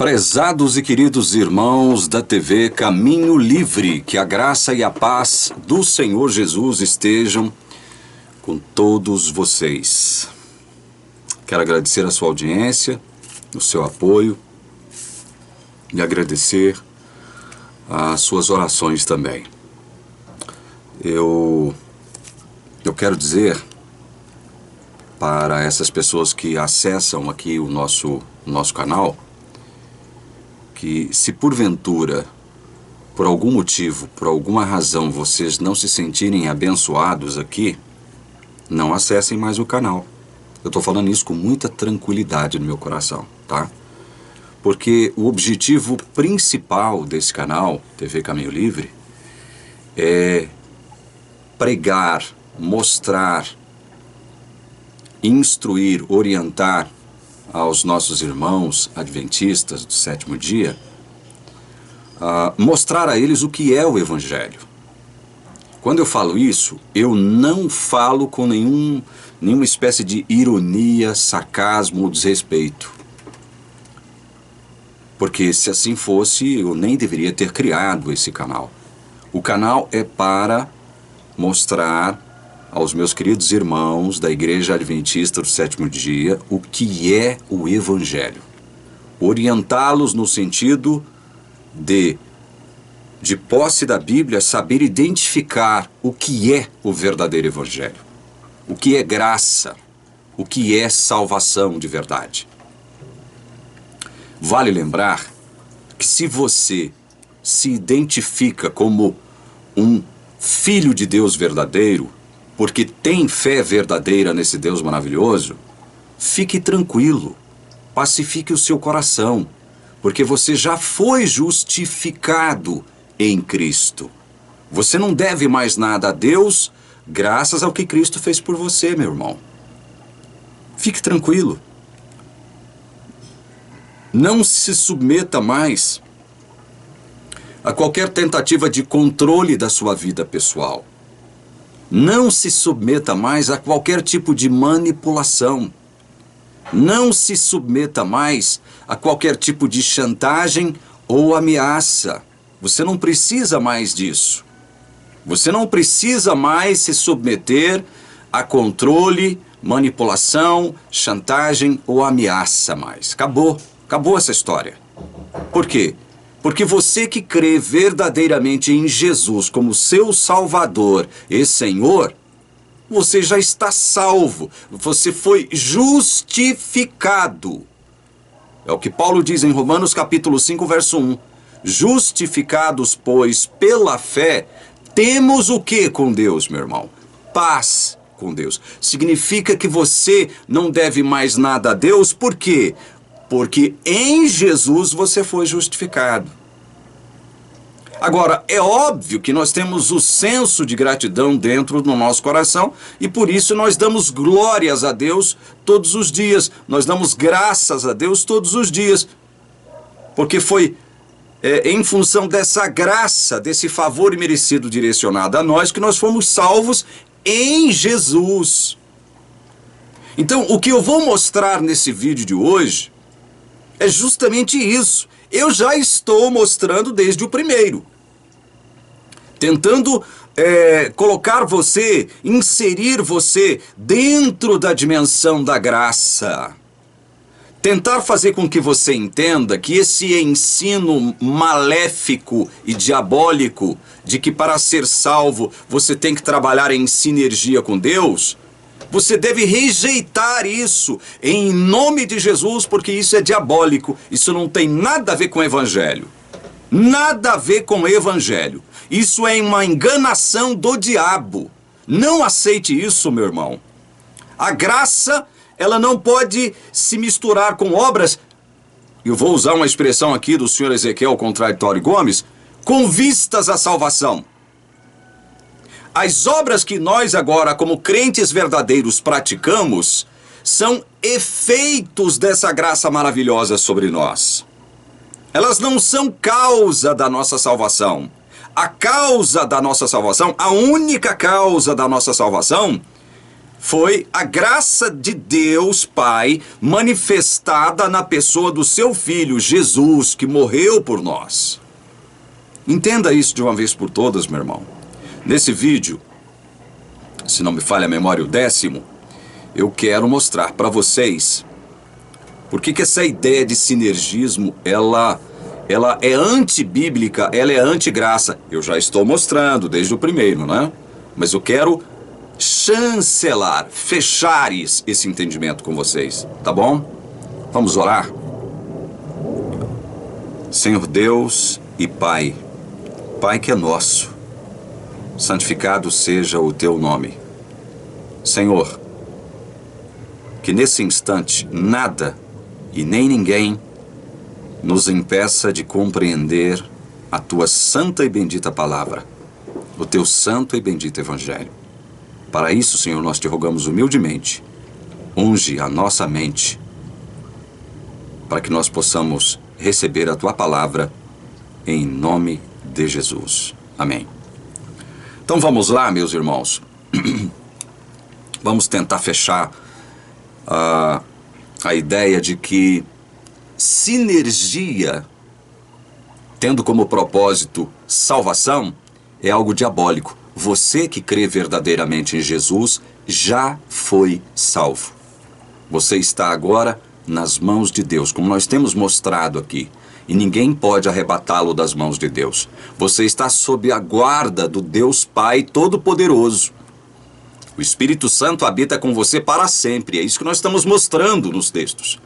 Prezados e queridos irmãos da TV Caminho Livre, que a graça e a paz do Senhor Jesus estejam com todos vocês. Quero agradecer a sua audiência, o seu apoio e agradecer as suas orações também. Eu quero dizer para essas pessoas que acessam aqui o nosso canal, que se porventura, por algum motivo, por alguma razão, vocês não se sentirem abençoados aqui, não acessem mais o canal. Eu estou falando isso com muita tranquilidade no meu coração, tá? Porque o objetivo principal desse canal, TV Caminho Livre, é pregar, mostrar, instruir, orientar aos nossos irmãos adventistas do sétimo dia, mostrar a eles o que é o Evangelho. Quando eu falo isso, eu não falo com nenhuma espécie de ironia, sarcasmo ou desrespeito. Porque se assim fosse, eu nem deveria ter criado esse canal. O canal é para mostrar aos meus queridos irmãos da Igreja Adventista do Sétimo Dia o que é o Evangelho. Orientá-los no sentido de posse da Bíblia, saber identificar o que é o verdadeiro Evangelho, o que é graça, o que é salvação de verdade. Vale lembrar que se você se identifica como um filho de Deus verdadeiro, porque tem fé verdadeira nesse Deus maravilhoso, fique tranquilo, pacifique o seu coração, porque você já foi justificado em Cristo. Você não deve mais nada a Deus, graças ao que Cristo fez por você, meu irmão. Fique tranquilo. Não se submeta mais a qualquer tentativa de controle da sua vida pessoal. Não se submeta mais a qualquer tipo de manipulação. Não se submeta mais a qualquer tipo de chantagem ou ameaça. Você não precisa mais disso. Você não precisa mais se submeter a controle, manipulação, chantagem ou ameaça mais. Acabou essa história. Por quê? Porque você que crê verdadeiramente em Jesus como seu Salvador e Senhor, você já está salvo. Você foi justificado. É o que Paulo diz em Romanos capítulo 5, verso 1. Justificados, pois, pela fé, temos o que com Deus, meu irmão? Paz com Deus. Significa que você não deve mais nada a Deus, por quê? Porque em Jesus você foi justificado. Agora, é óbvio que nós temos o senso de gratidão dentro do nosso coração e por isso nós damos glórias a Deus todos os dias. Nós damos graças a Deus todos os dias. Porque foi em função dessa graça, desse favor imerecido direcionado a nós que nós fomos salvos em Jesus. Então, o que eu vou mostrar nesse vídeo de hoje é justamente isso. Eu já estou mostrando desde o primeiro. Tentando colocar você, inserir você dentro da dimensão da graça. Tentar fazer com que você entenda que esse ensino maléfico e diabólico de que para ser salvo você tem que trabalhar em sinergia com Deus, você deve rejeitar isso em nome de Jesus, porque isso é diabólico. Isso não tem nada a ver com o Evangelho. Nada a ver com o Evangelho. Isso é uma enganação do diabo. Não aceite isso, meu irmão. A graça, ela não pode se misturar com obras, eu vou usar uma expressão aqui do senhor Ezequiel Contraditório Gomes, com vistas à salvação. As obras que nós agora, como crentes verdadeiros, praticamos, são efeitos dessa graça maravilhosa sobre nós. Elas não são causa da nossa salvação. A causa da nossa salvação, a única causa da nossa salvação, foi a graça de Deus Pai manifestada na pessoa do seu Filho, Jesus, que morreu por nós. Entenda isso de uma vez por todas, meu irmão. Nesse vídeo, se não me falha a memória, o 10º, eu quero mostrar para vocês por que essa ideia de sinergismo, ela é antibíblica, ela é antigraça. Eu já estou mostrando desde o primeiro, né? Mas eu quero chancelar, fechar esse entendimento com vocês, tá bom? Vamos orar? Senhor Deus e Pai, Pai que é nosso, santificado seja o teu nome. Senhor, que nesse instante nada e nem ninguém nos impeça de compreender a tua santa e bendita palavra, o teu santo e bendito evangelho. Para isso, Senhor, nós te rogamos humildemente, unge a nossa mente, para que nós possamos receber a tua palavra em nome de Jesus. Amém. Então vamos lá, meus irmãos. Vamos tentar fechar a ideia de que sinergia, tendo como propósito salvação, é algo diabólico. Você que crê verdadeiramente em Jesus já foi salvo. Você está agora nas mãos de Deus, como nós temos mostrado aqui. E ninguém pode arrebatá-lo das mãos de Deus. Você está sob a guarda do Deus Pai Todo-Poderoso. O Espírito Santo habita com você para sempre. É isso que nós estamos mostrando nos textos.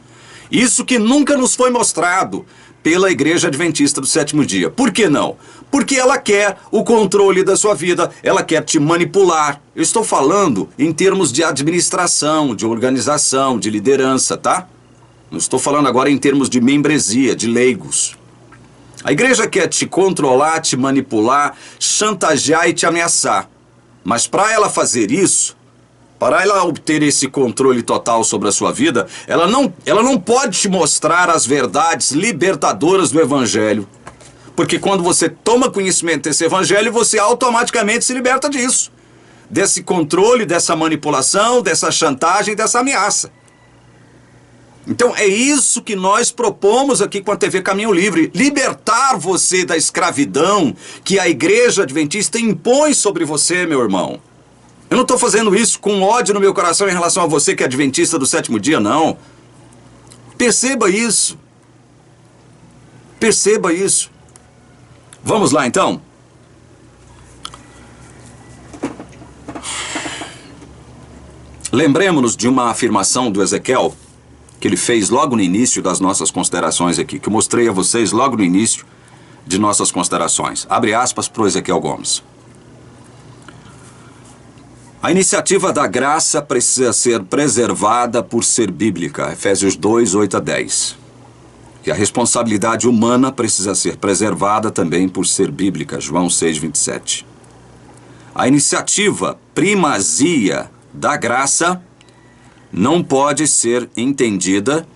Isso que nunca nos foi mostrado pela Igreja Adventista do Sétimo Dia. Por que não? Porque ela quer o controle da sua vida, ela quer te manipular. Eu estou falando em termos de administração, de organização, de liderança, tá? Não estou falando agora em termos de membresia, de leigos. A igreja quer te controlar, te manipular, chantagear e te ameaçar. Mas para ela fazer isso, para ela obter esse controle total sobre a sua vida, ela não pode te mostrar as verdades libertadoras do Evangelho. Porque quando você toma conhecimento desse Evangelho, você automaticamente se liberta disso. Desse controle, dessa manipulação, dessa chantagem, dessa ameaça. Então é isso que nós propomos aqui com a TV Caminho Livre. Libertar você da escravidão que a Igreja Adventista impõe sobre você, meu irmão. Eu não estou fazendo isso com ódio no meu coração em relação a você que é adventista do sétimo dia, não. Perceba isso. Perceba isso. Vamos lá, então? Lembremos-nos de uma afirmação do Ezequiel que ele fez logo no início das nossas considerações aqui, que eu mostrei a vocês logo no início de nossas considerações. Abre aspas para o Ezequiel Gomes. A iniciativa da graça precisa ser preservada por ser bíblica, Efésios 2, 8 a 10. E a responsabilidade humana precisa ser preservada também por ser bíblica, João 6, 27. A iniciativa primazia da graça não pode ser entendida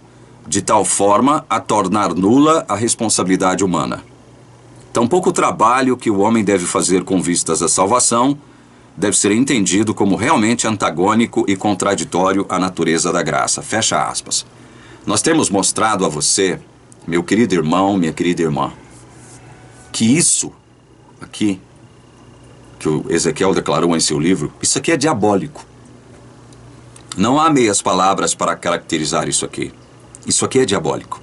de tal forma a tornar nula a responsabilidade humana. Tampouco o trabalho que o homem deve fazer com vistas à salvação deve ser entendido como realmente antagônico e contraditório à natureza da graça. Fecha aspas. Nós temos mostrado a você, meu querido irmão, minha querida irmã, que isso aqui, que o Ezequiel declarou em seu livro, isso aqui é diabólico. Não há meias palavras para caracterizar isso aqui. Isso aqui é diabólico.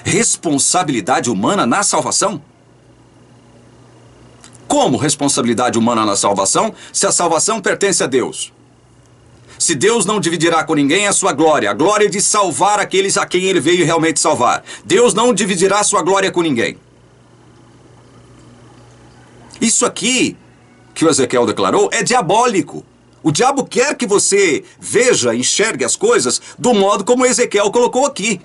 Responsabilidade humana na salvação? Como responsabilidade humana na salvação, se a salvação pertence a Deus? Se Deus não dividirá com ninguém a sua glória, a glória de salvar aqueles a quem Ele veio realmente salvar. Deus não dividirá a sua glória com ninguém. Isso aqui, que o Ezequiel declarou, é diabólico. O diabo quer que você veja, enxergue as coisas do modo como o Ezequiel colocou aqui.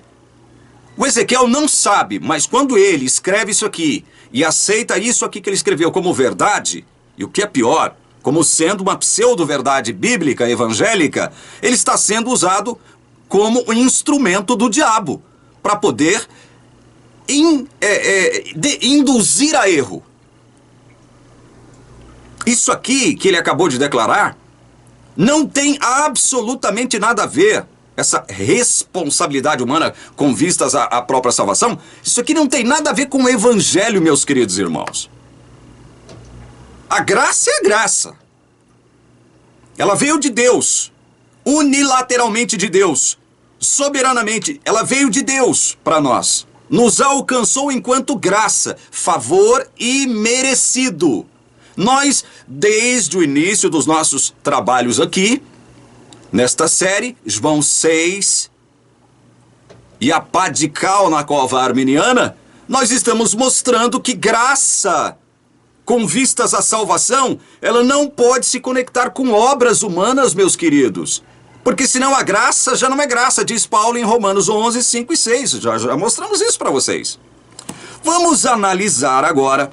O Ezequiel não sabe, mas quando ele escreve isso aqui e aceita isso aqui que ele escreveu como verdade, e o que é pior, como sendo uma pseudo-verdade bíblica, evangélica, ele está sendo usado como um instrumento do diabo para poder induzir a erro. Isso aqui que ele acabou de declarar Não tem absolutamente nada a ver essa responsabilidade humana com vistas à própria salvação. Isso aqui não tem nada a ver com o evangelho, meus queridos irmãos. A graça é a graça. Ela veio de Deus, unilateralmente de Deus, soberanamente. Ela veio de Deus para nós. Nos alcançou enquanto graça, favor imerecido. Nós, desde o início dos nossos trabalhos aqui, nesta série, João 6 e a pá de cal na cova arminiana, nós estamos mostrando que graça, com vistas à salvação, ela não pode se conectar com obras humanas, meus queridos. Porque senão a graça já não é graça, diz Paulo em Romanos 11, 5 e 6. Já mostramos isso para vocês. Vamos analisar agora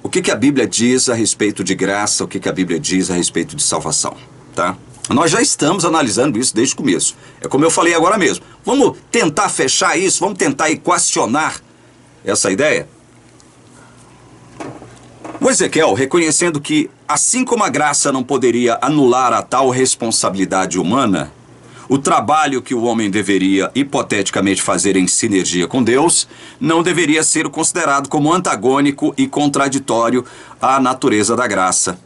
o que a Bíblia diz a respeito de graça, o que a Bíblia diz a respeito de salvação, tá? Nós já estamos analisando isso desde o começo. É como eu falei agora mesmo. Vamos tentar fechar isso, vamos tentar equacionar essa ideia. O Ezequiel, reconhecendo que, assim como a graça não poderia anular a tal responsabilidade humana, o trabalho que o homem deveria hipoteticamente fazer em sinergia com Deus não deveria ser considerado como antagônico e contraditório à natureza da graça.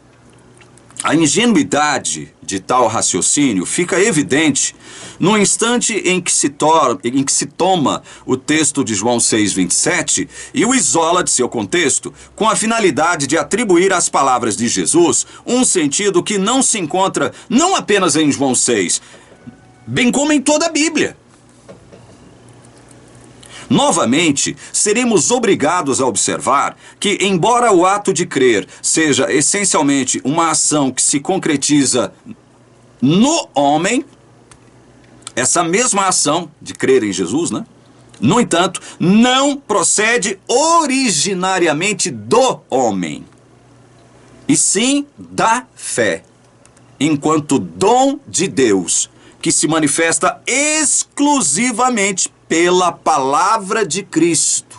A ingenuidade de tal raciocínio fica evidente no instante em que se toma o texto de João 6,27 e o isola de seu contexto, com a finalidade de atribuir às palavras de Jesus um sentido que não se encontra não apenas em João 6, bem como em toda a Bíblia. Novamente, seremos obrigados a observar que, embora o ato de crer seja essencialmente uma ação que se concretiza no homem, essa mesma ação de crer em Jesus, né? No entanto, não procede originariamente do homem, e sim da fé, enquanto dom de Deus, que se manifesta exclusivamente pela palavra de Cristo.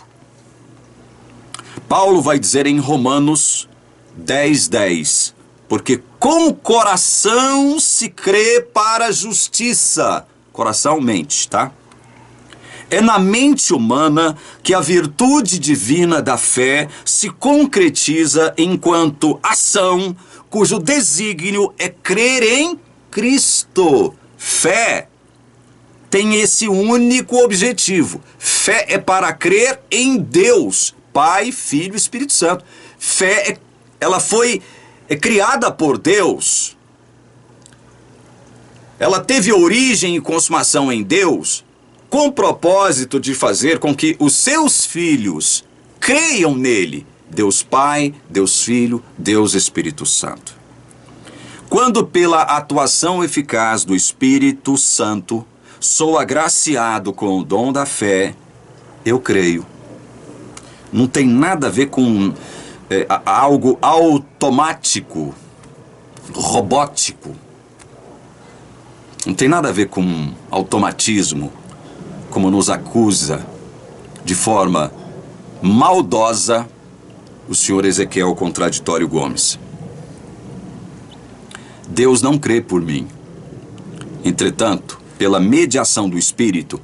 Paulo vai dizer em Romanos 10:10, porque com o coração se crê para a justiça. Coração, mente, tá? É na mente humana que a virtude divina da fé se concretiza enquanto ação cujo desígnio é crer em Cristo. Fé tem esse único objetivo. Fé é para crer em Deus, Pai, Filho e Espírito Santo. Fé, ela foi criada por Deus. Ela teve origem e consumação em Deus, com o propósito de fazer com que os seus filhos creiam nele. Deus Pai, Deus Filho, Deus Espírito Santo. Quando pela atuação eficaz do Espírito Santo sou agraciado com o dom da fé, eu creio. Não tem nada a ver com algo automático, robótico. Não tem nada a ver com automatismo, como nos acusa de forma maldosa o senhor Ezequiel Contraditório Gomes. Deus não crê por mim. Entretanto, pela mediação do Espírito,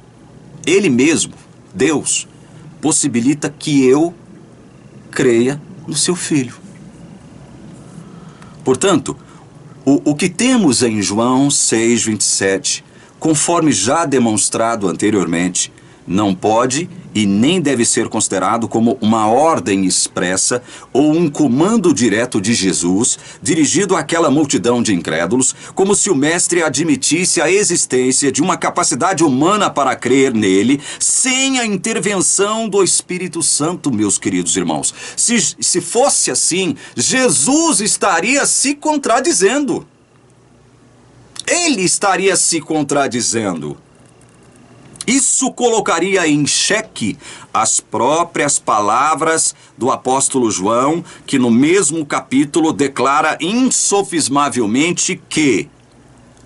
Ele mesmo, Deus, possibilita que eu creia no seu Filho. Portanto, o que temos em João 6,27, conforme já demonstrado anteriormente, não pode e nem deve ser considerado como uma ordem expressa ou um comando direto de Jesus dirigido àquela multidão de incrédulos, como se o mestre admitisse a existência de uma capacidade humana para crer nele sem a intervenção do Espírito Santo, meus queridos irmãos. Se fosse assim, Jesus estaria se contradizendo. Ele estaria se contradizendo. Isso colocaria em xeque as próprias palavras do apóstolo João, que no mesmo capítulo declara insofismavelmente que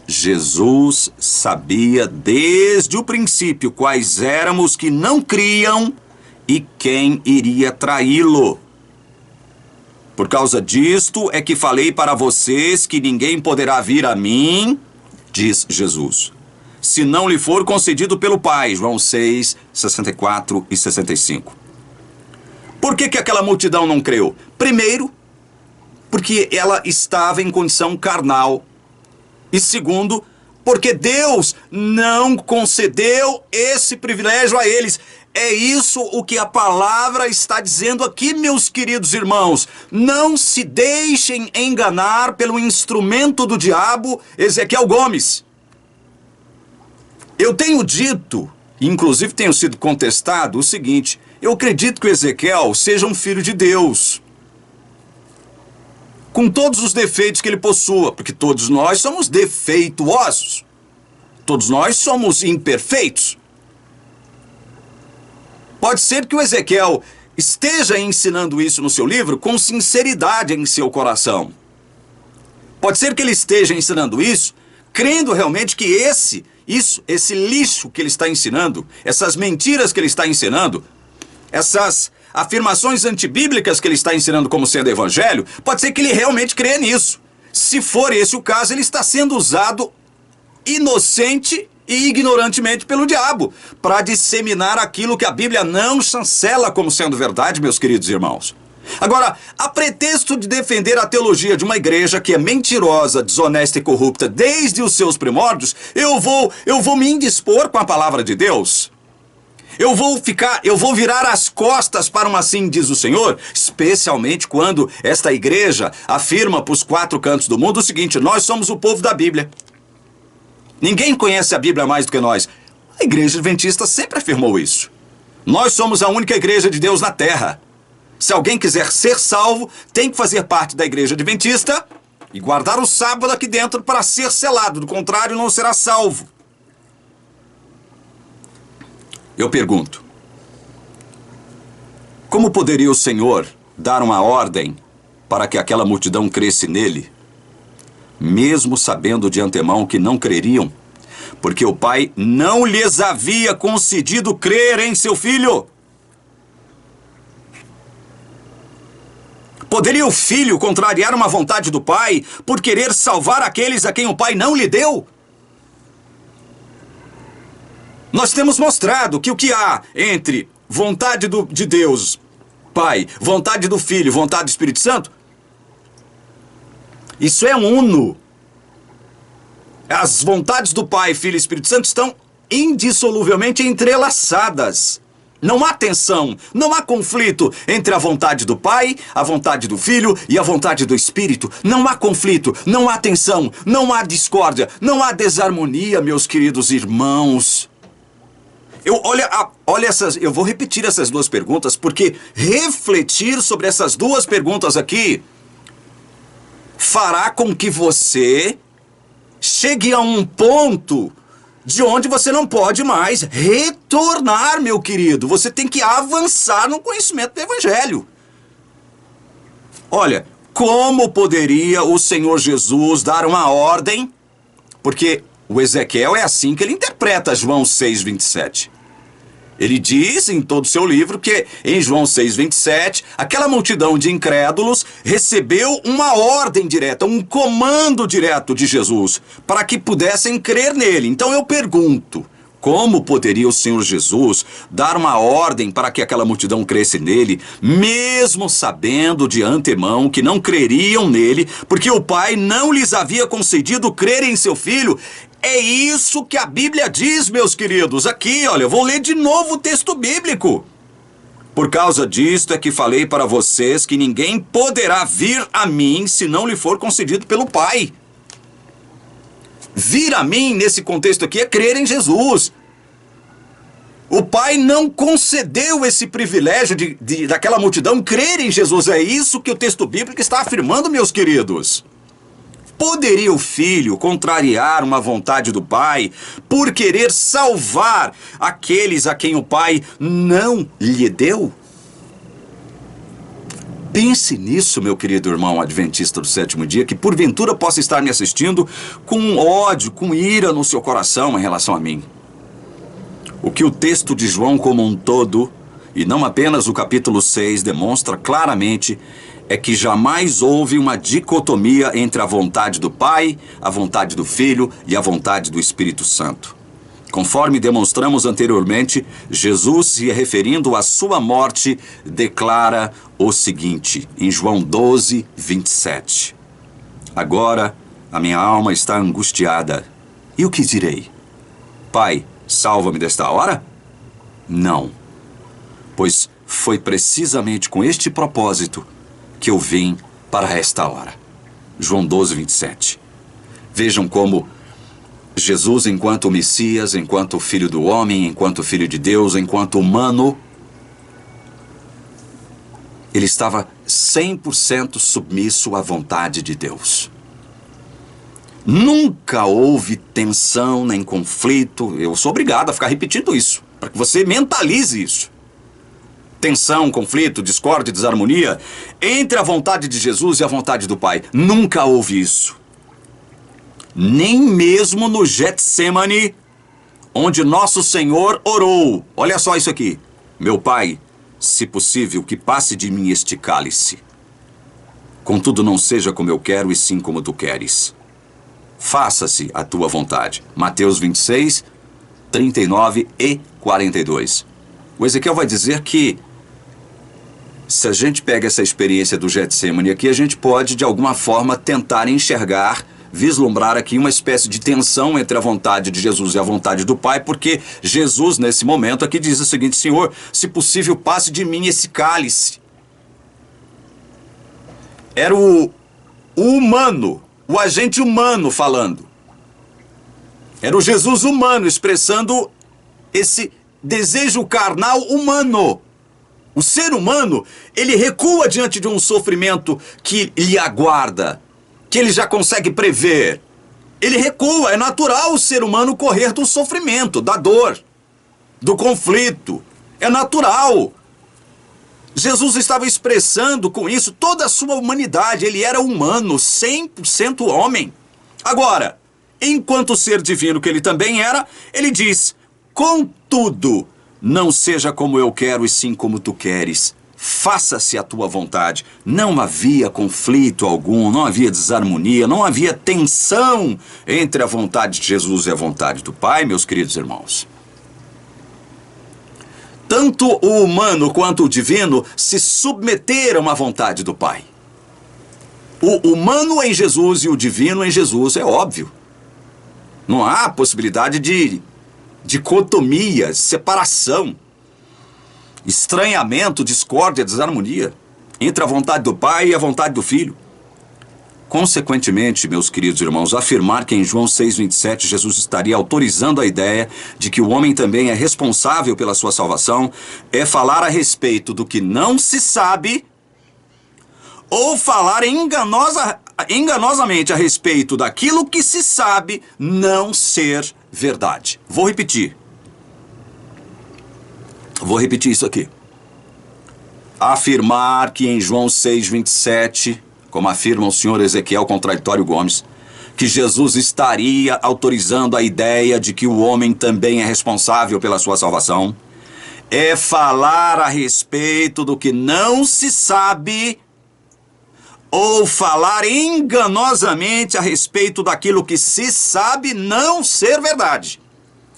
Jesus sabia desde o princípio quais éramos que não criam e quem iria traí-lo. Por causa disto é que falei para vocês que ninguém poderá vir a mim, diz Jesus, se não lhe for concedido pelo Pai. João 6, 64 e 65. Por que aquela multidão não creu? Primeiro, porque ela estava em condição carnal. E segundo, porque Deus não concedeu esse privilégio a eles. É isso o que a palavra está dizendo aqui, meus queridos irmãos. Não se deixem enganar pelo instrumento do diabo, Ezequiel Gomes. Eu tenho dito, inclusive tenho sido contestado, o seguinte: eu acredito que o Ezequiel seja um filho de Deus, com todos os defeitos que ele possua, porque todos nós somos defeituosos, todos nós somos imperfeitos. Pode ser que o Ezequiel esteja ensinando isso no seu livro com sinceridade em seu coração. Pode ser que ele esteja ensinando isso crendo realmente que esse lixo que ele está ensinando, essas mentiras que ele está ensinando, essas afirmações antibíblicas que ele está ensinando como sendo evangelho, pode ser que ele realmente crê nisso. Se for esse o caso, ele está sendo usado inocente e ignorantemente pelo diabo para disseminar aquilo que a Bíblia não chancela como sendo verdade, meus queridos irmãos. Agora, a pretexto de defender a teologia de uma igreja que é mentirosa, desonesta e corrupta desde os seus primórdios, eu vou me indispor com a palavra de Deus. Eu vou virar as costas para uma assim diz o Senhor, especialmente quando esta igreja afirma para os quatro cantos do mundo o seguinte: nós somos o povo da Bíblia. Ninguém conhece a Bíblia mais do que nós. A igreja adventista sempre afirmou isso. Nós somos a única igreja de Deus na terra. Se alguém quiser ser salvo, tem que fazer parte da igreja adventista e guardar o sábado aqui dentro para ser selado. Do contrário, não será salvo. Eu pergunto: como poderia o Senhor dar uma ordem para que aquela multidão cresce nele, mesmo sabendo de antemão que não creriam, porque o Pai não lhes havia concedido crer em seu Filho? Poderia o Filho contrariar uma vontade do Pai por querer salvar aqueles a quem o Pai não lhe deu? Nós temos mostrado que o que há entre vontade de Deus, Pai, vontade do Filho, vontade do Espírito Santo, isso é uno. As vontades do Pai, Filho e Espírito Santo estão indissoluvelmente entrelaçadas. Não há tensão, não há conflito entre a vontade do Pai, a vontade do Filho e a vontade do Espírito. Não há conflito, não há tensão, não há discórdia, não há desarmonia, meus queridos irmãos. Eu vou repetir essas duas perguntas, porque refletir sobre essas duas perguntas aqui fará com que você chegue a um ponto de onde você não pode mais retornar, meu querido. Você tem que avançar no conhecimento do Evangelho. Olha, como poderia o Senhor Jesus dar uma ordem? Porque o Ezequiel é assim que ele interpreta João 6:27. Ele diz em todo o seu livro que, em João 6:27, aquela multidão de incrédulos recebeu uma ordem direta, um comando direto de Jesus, para que pudessem crer nele. Então eu pergunto, como poderia o Senhor Jesus dar uma ordem para que aquela multidão cresce nele, mesmo sabendo de antemão que não creriam nele, porque o Pai não lhes havia concedido crer em seu Filho? É isso que a Bíblia diz, meus queridos. Aqui, olha, eu vou ler de novo o texto bíblico. Por causa disto é que falei para vocês que ninguém poderá vir a mim se não lhe for concedido pelo Pai. Vir a mim, nesse contexto aqui, é crer em Jesus. O Pai não concedeu esse privilégio daquela multidão crer em Jesus. É isso que o texto bíblico está afirmando, meus queridos. Poderia o Filho contrariar uma vontade do Pai por querer salvar aqueles a quem o Pai não lhe deu? Pense nisso, meu querido irmão adventista do sétimo dia, que porventura possa estar me assistindo com ódio, com ira no seu coração em relação a mim. O que o texto de João como um todo, e não apenas o capítulo 6, demonstra claramente é que jamais houve uma dicotomia entre a vontade do Pai, a vontade do Filho e a vontade do Espírito Santo. Conforme demonstramos anteriormente, Jesus, se referindo à sua morte, declara o seguinte, em João 12, 27. Agora a minha alma está angustiada. E o que direi? Pai, salva-me desta hora? Não, pois foi precisamente com este propósito que eu vim para esta hora. João 12, 27. Vejam como Jesus, enquanto Messias, enquanto Filho do Homem, enquanto Filho de Deus, enquanto humano, ele estava 100% submisso à vontade de Deus. Nunca houve tensão nem conflito. Eu sou obrigado a ficar repetindo isso, para que você mentalize isso. Tensão, conflito, discórdia, desarmonia entre a vontade de Jesus e a vontade do Pai. Nunca houve isso. Nem mesmo no Getsemane, onde nosso Senhor orou. Olha só isso aqui. Meu Pai, se possível, que passe de mim este cálice. Contudo, não seja como eu quero, e sim como tu queres. Faça-se a tua vontade. Mateus 26, 39 e 42. O Ezequiel vai dizer que, se a gente pega essa experiência do Getsemane aqui, a gente pode, de alguma forma, tentar enxergar, vislumbrar aqui uma espécie de tensão entre a vontade de Jesus e a vontade do Pai, porque Jesus, nesse momento aqui, diz o seguinte: Senhor, se possível, passe de mim esse cálice. Era o humano, o agente humano falando. Era o Jesus humano expressando esse desejo carnal humano. O ser humano, ele recua diante de um sofrimento que lhe aguarda, que ele já consegue prever. Ele recua, é natural o ser humano correr do sofrimento, da dor, do conflito. É natural. Jesus estava expressando com isso toda a sua humanidade. Ele era humano, 100% homem. Agora, enquanto ser divino que ele também era, ele diz: contudo, não seja como eu quero, e sim como tu queres. Faça-se a tua vontade. Não havia conflito algum, não havia desarmonia, não havia tensão entre a vontade de Jesus e a vontade do Pai, meus queridos irmãos. Tanto o humano quanto o divino se submeteram à vontade do Pai. O humano em Jesus e o divino em Jesus, é óbvio. Não há possibilidade de dicotomia, separação, estranhamento, discórdia, desarmonia entre a vontade do Pai e a vontade do Filho. Consequentemente, meus queridos irmãos, afirmar que em João 6,27 Jesus estaria autorizando a ideia de que o homem também é responsável pela sua salvação é falar a respeito do que não se sabe ou falar enganosamente a respeito daquilo que se sabe não ser verdade. Vou repetir isso aqui. Afirmar que em João 6,27, como afirma o senhor Ezequiel Contraditório Gomes, que Jesus estaria autorizando a ideia de que o homem também é responsável pela sua salvação, é falar a respeito do que não se sabe ou falar enganosamente a respeito daquilo que se sabe não ser verdade.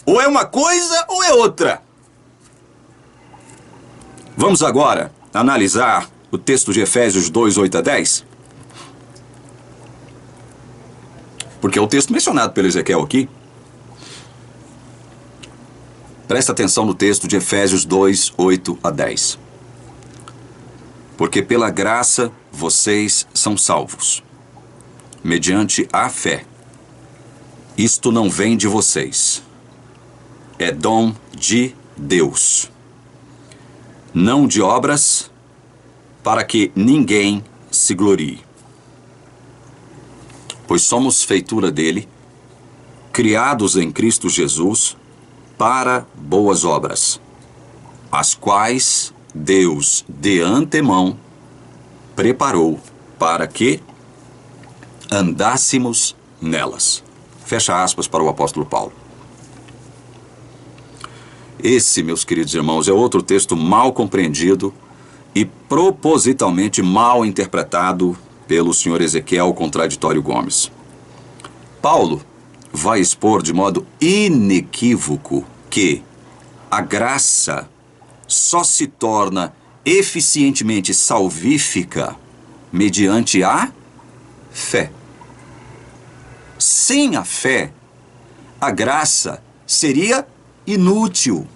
Ou é uma coisa ou é outra. Vamos agora analisar o texto de Efésios 2, 8 a 10. Porque é o texto mencionado pelo Ezequiel aqui. Presta atenção no texto de Efésios 2, 8 a 10. Porque pela graça vocês são salvos, mediante a fé. Isto não vem de vocês. É dom de Deus. Não de obras, para que ninguém se glorie. Pois somos feitura dele, criados em Cristo Jesus, para boas obras, as quais Deus de antemão preparou para que andássemos nelas. Fecha aspas para o apóstolo Paulo. Esse, meus queridos irmãos, é outro texto mal compreendido e propositalmente mal interpretado pelo senhor Ezequiel Contraditório Gomes. Paulo vai expor de modo inequívoco que a graça só se torna eficientemente salvífica mediante a fé. Sem a fé, a graça seria inútil.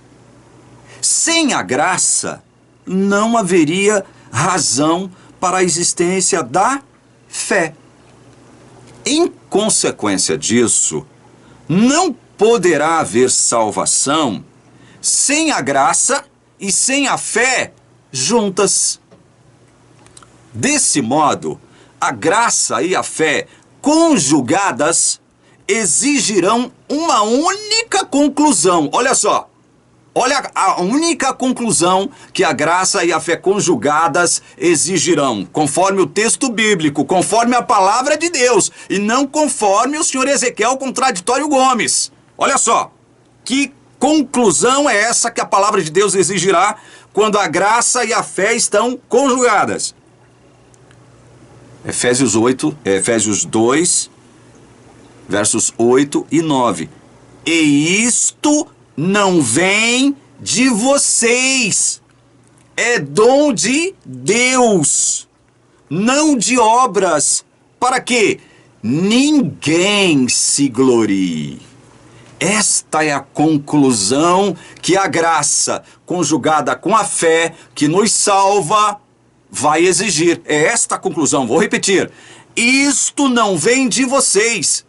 Sem a graça, não haveria razão para a existência da fé. Em consequência disso, não poderá haver salvação sem a graça e sem a fé juntas. Desse modo, a graça e a fé conjugadas exigirão uma única conclusão. Olha só. Olha a única conclusão que a graça e a fé conjugadas exigirão, conforme o texto bíblico, conforme a palavra de Deus, e não conforme o senhor Ezequiel Contraditório Gomes. Olha só, que conclusão é essa que a palavra de Deus exigirá quando a graça e a fé estão conjugadas? Efésios 2, versos 8 e 9. E isto não vem de vocês, é dom de Deus, não de obras, para que ninguém se glorie. Esta é a conclusão que a graça, conjugada com a fé, que nos salva, vai exigir. É esta a conclusão, vou repetir. Isto não vem de vocês.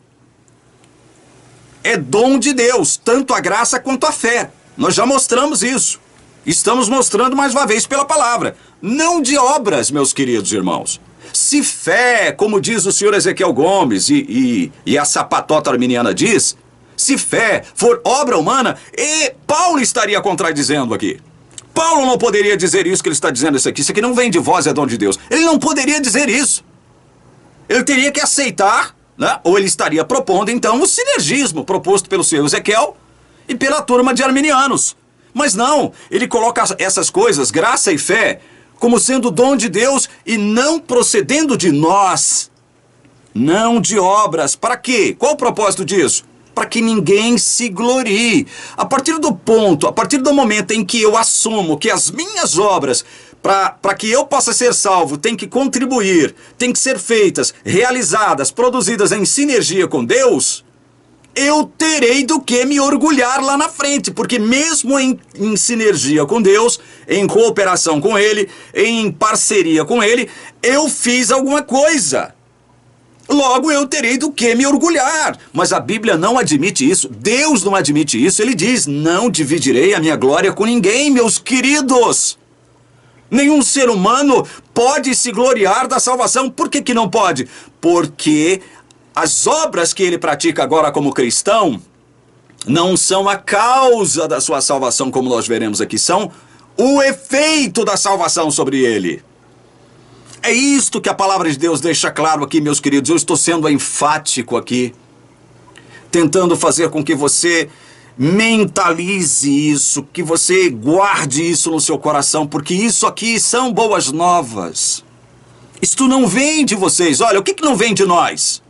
É dom de Deus, tanto a graça quanto a fé. Nós já mostramos isso. Estamos mostrando mais uma vez pela palavra. Não de obras, meus queridos irmãos. Se fé, como diz o senhor Ezequiel Gomes e a sapatota arminiana diz, se fé for obra humana, Paulo estaria contradizendo aqui. Paulo não poderia dizer isso que ele está dizendo isso aqui não vem de vós, é dom de Deus. Ele não poderia dizer isso. Ele teria que aceitar, né? Ou ele estaria propondo, então, o sinergismo proposto pelo senhor Ezequiel e pela turma de arminianos. Mas não, ele coloca essas coisas, graça e fé, como sendo dom de Deus e não procedendo de nós, não de obras. Para quê? Qual o propósito disso? Para que ninguém se glorie. A partir do momento em que eu assumo que as minhas obras, para que eu possa ser salvo, tem que contribuir, tem que ser feitas, realizadas, produzidas em sinergia com Deus, eu terei do que me orgulhar lá na frente, porque mesmo em sinergia com Deus, em cooperação com Ele, em parceria com Ele, eu fiz alguma coisa. Logo, eu terei do que me orgulhar. Mas a Bíblia não admite isso. Deus não admite isso. Ele diz, não dividirei a minha glória com ninguém, meus queridos. Nenhum ser humano pode se gloriar da salvação. Por que não pode? Porque as obras que ele pratica agora como cristão não são a causa da sua salvação, como nós veremos aqui. São o efeito da salvação sobre ele. É isto que a palavra de Deus deixa claro aqui, meus queridos. Eu estou sendo enfático aqui, tentando fazer com que você mentalize isso, que você guarde isso no seu coração, porque isso aqui são boas novas. Isto não vem de vocês. Olha, o que não vem de nós?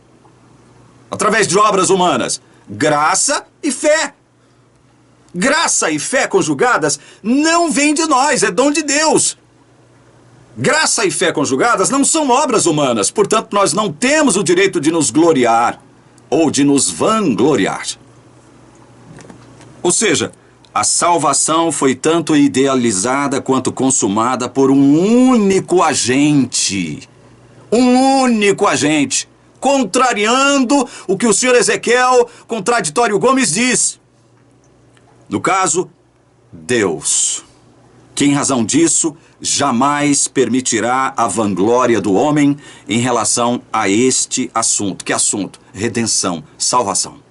Através de obras humanas. Graça e fé. Graça e fé conjugadas não vem de nós, é dom de Deus. Graça e fé conjugadas não são obras humanas, portanto nós não temos o direito de nos gloriar ou de nos vangloriar. Ou seja, a salvação foi tanto idealizada quanto consumada por um único agente. Um único agente, contrariando o que o senhor Ezequiel Contraditório Gomes diz. No caso, Deus, que em razão disso jamais permitirá a vanglória do homem em relação a este assunto. Que assunto? Redenção, salvação.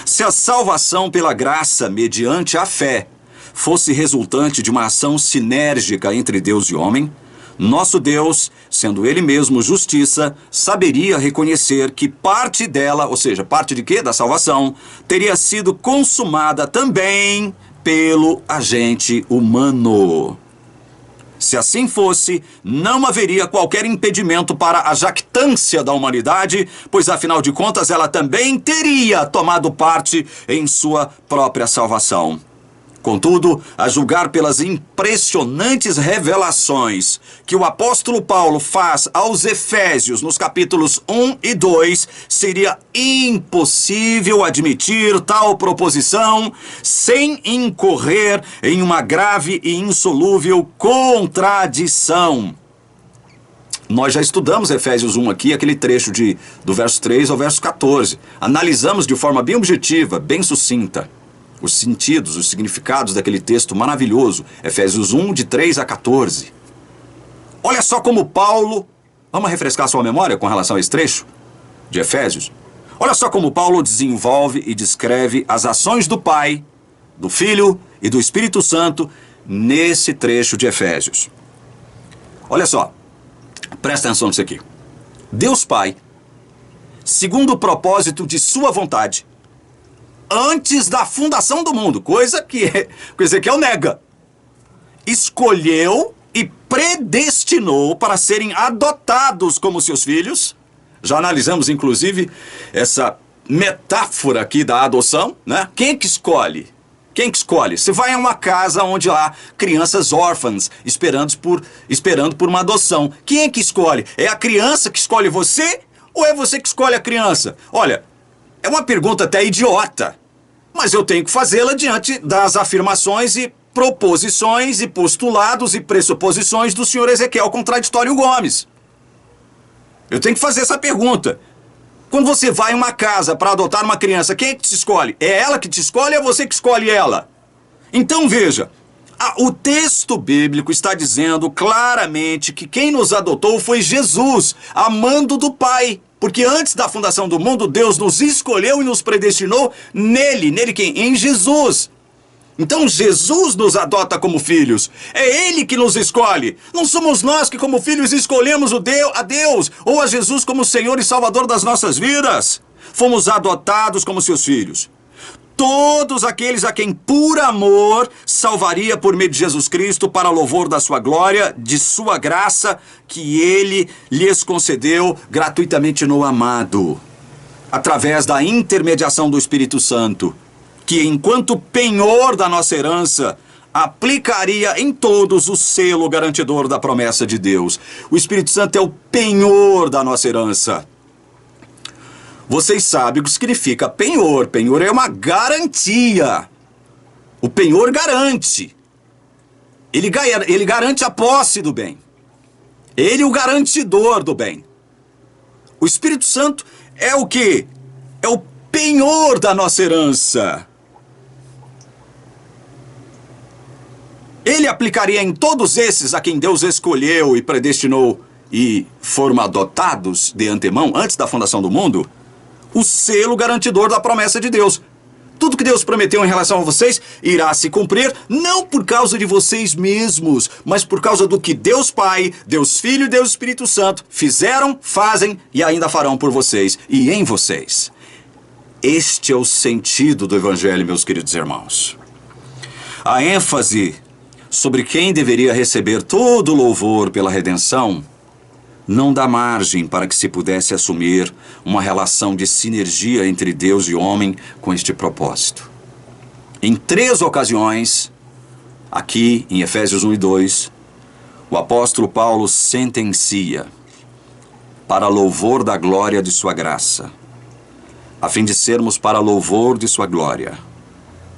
Se a salvação pela graça mediante a fé fosse resultante de uma ação sinérgica entre Deus e homem, nosso Deus, sendo Ele mesmo justiça, saberia reconhecer que parte dela, ou seja, parte de quê? Da salvação, teria sido consumada também pelo agente humano. Se assim fosse, não haveria qualquer impedimento para a jactância da humanidade, pois afinal de contas ela também teria tomado parte em sua própria salvação. Contudo, a julgar pelas impressionantes revelações que o apóstolo Paulo faz aos Efésios nos capítulos 1 e 2, seria impossível admitir tal proposição sem incorrer em uma grave e insolúvel contradição. Nós já estudamos Efésios 1 aqui, aquele trecho do verso 3 ao verso 14. Analisamos de forma bem objetiva, bem sucinta, os sentidos, os significados daquele texto maravilhoso, Efésios 1, de 3 a 14. Olha só como Paulo... Vamos refrescar sua memória com relação a esse trecho de Efésios? Olha só como Paulo desenvolve e descreve as ações do Pai, do Filho e do Espírito Santo nesse trecho de Efésios. Olha só, presta atenção nisso aqui. Deus Pai, segundo o propósito de sua vontade, antes da fundação do mundo, coisa que Ezequiel nega, escolheu e predestinou para serem adotados como seus filhos. Já analisamos, inclusive, essa metáfora aqui da adoção, né? Quem é que escolhe? Quem que escolhe? Você vai a uma casa onde há crianças órfãs esperando por uma adoção. Quem é que escolhe? É a criança que escolhe você ou é você que escolhe a criança? Olha, é uma pergunta até idiota, mas eu tenho que fazê-la diante das afirmações e proposições e postulados e pressuposições do senhor Ezequiel Contraditório Gomes. Eu tenho que fazer essa pergunta. Quando você vai a uma casa para adotar uma criança, quem é que te escolhe? É ela que te escolhe ou é você que escolhe ela? Então veja, o texto bíblico está dizendo claramente que quem nos adotou foi Jesus, amando do Pai. Porque antes da fundação do mundo, Deus nos escolheu e nos predestinou nele. Nele quem? Em Jesus. Então Jesus nos adota como filhos. É Ele que nos escolhe. Não somos nós que como filhos escolhemos a Deus ou a Jesus como Senhor e Salvador das nossas vidas. Fomos adotados como seus filhos. Todos aqueles a quem por amor salvaria por meio de Jesus Cristo para louvor da sua glória, de sua graça que Ele lhes concedeu gratuitamente no amado, através da intermediação do Espírito Santo, que enquanto penhor da nossa herança, aplicaria em todos o selo garantidor da promessa de Deus. O Espírito Santo é o penhor da nossa herança. Vocês sabem o que significa penhor. Penhor é uma garantia. O penhor garante. Ele garante a posse do bem. Ele é o garantidor do bem. O Espírito Santo é o quê? É o penhor da nossa herança. Ele aplicaria em todos esses a quem Deus escolheu e predestinou e foram adotados de antemão, antes da fundação do mundo, o selo garantidor da promessa de Deus. Tudo que Deus prometeu em relação a vocês irá se cumprir, não por causa de vocês mesmos, mas por causa do que Deus Pai, Deus Filho e Deus Espírito Santo fizeram, fazem e ainda farão por vocês e em vocês. Este é o sentido do Evangelho, meus queridos irmãos. A ênfase sobre quem deveria receber todo o louvor pela redenção não dá margem para que se pudesse assumir uma relação de sinergia entre Deus e homem com este propósito. Em 3 ocasiões, aqui em Efésios 1 e 2, o apóstolo Paulo sentencia para louvor da glória de sua graça, a fim de sermos para louvor de sua glória,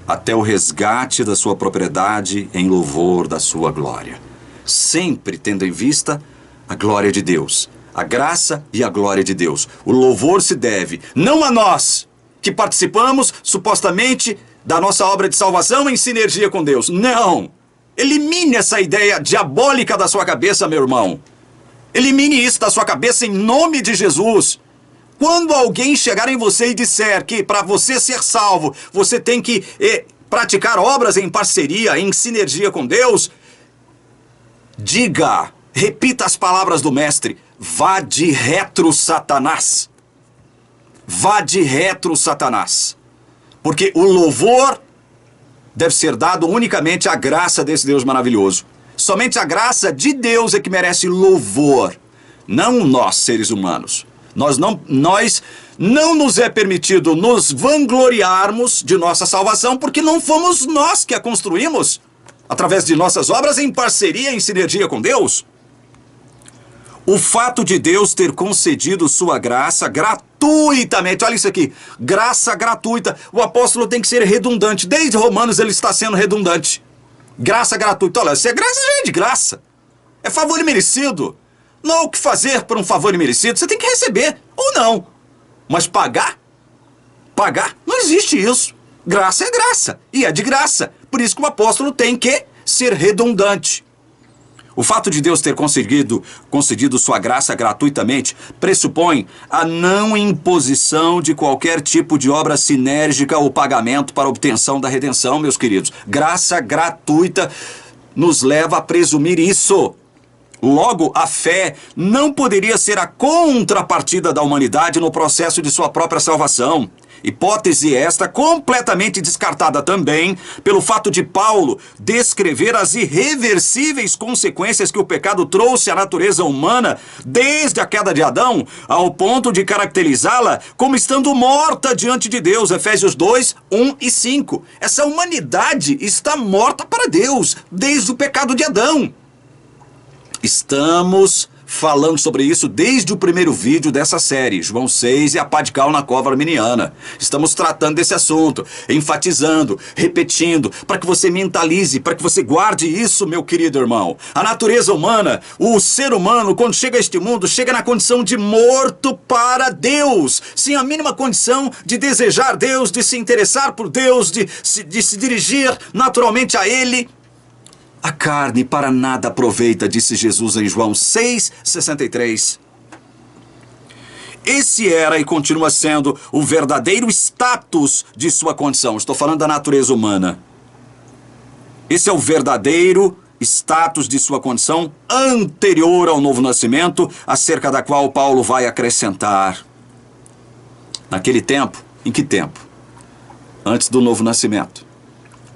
até o resgate da sua propriedade em louvor da sua glória, sempre tendo em vista a glória de Deus, a graça e a glória de Deus. O louvor se deve não a nós, que participamos supostamente da nossa obra de salvação em sinergia com Deus. Não! Elimine essa ideia diabólica da sua cabeça, meu irmão. Elimine isso da sua cabeça em nome de Jesus. Quando alguém chegar em você e disser que para você ser salvo, você tem que praticar obras em parceria, em sinergia com Deus, diga... Repita as palavras do mestre: vá de retro, Satanás. Vá de retro, Satanás. Porque o louvor deve ser dado unicamente à graça desse Deus maravilhoso. Somente a graça de Deus é que merece louvor, não nós, seres humanos. Nós não nos é permitido nos vangloriarmos de nossa salvação, porque não fomos nós que a construímos, através de nossas obras, em parceria, em sinergia com Deus. O fato de Deus ter concedido sua graça gratuitamente, olha isso aqui, graça gratuita, o apóstolo tem que ser redundante, desde Romanos ele está sendo redundante. Graça gratuita, olha, se é graça, já é de graça, é favor imerecido. Não há o que fazer por um favor imerecido, você tem que receber, ou não. Mas pagar? Pagar? Não existe isso. Graça é graça, e é de graça. Por isso que o apóstolo tem que ser redundante. O fato de Deus ter concedido sua graça gratuitamente pressupõe a não imposição de qualquer tipo de obra sinérgica ou pagamento para obtenção da redenção, meus queridos. Graça gratuita nos leva a presumir isso. Logo, a fé não poderia ser a contrapartida da humanidade no processo de sua própria salvação. Hipótese esta completamente descartada também pelo fato de Paulo descrever as irreversíveis consequências que o pecado trouxe à natureza humana desde a queda de Adão, ao ponto de caracterizá-la como estando morta diante de Deus. Efésios 2, 1 e 5. Essa humanidade está morta para Deus desde o pecado de Adão. Estamos falando sobre isso desde o primeiro vídeo dessa série, João 6 e a pá de cal na cova arminiana. Estamos tratando desse assunto, enfatizando, repetindo, para que você mentalize, para que você guarde isso, meu querido irmão. A natureza humana, o ser humano, quando chega a este mundo, chega na condição de morto para Deus, sem a mínima condição de desejar Deus, de se interessar por Deus, de se dirigir naturalmente a Ele. A carne para nada aproveita, disse Jesus em João 6,63. Esse era e continua sendo o verdadeiro status de sua condição. Estou falando da natureza humana. Esse é o verdadeiro status de sua condição anterior ao novo nascimento, acerca da qual Paulo vai acrescentar. Naquele tempo, em que tempo? Antes do novo nascimento,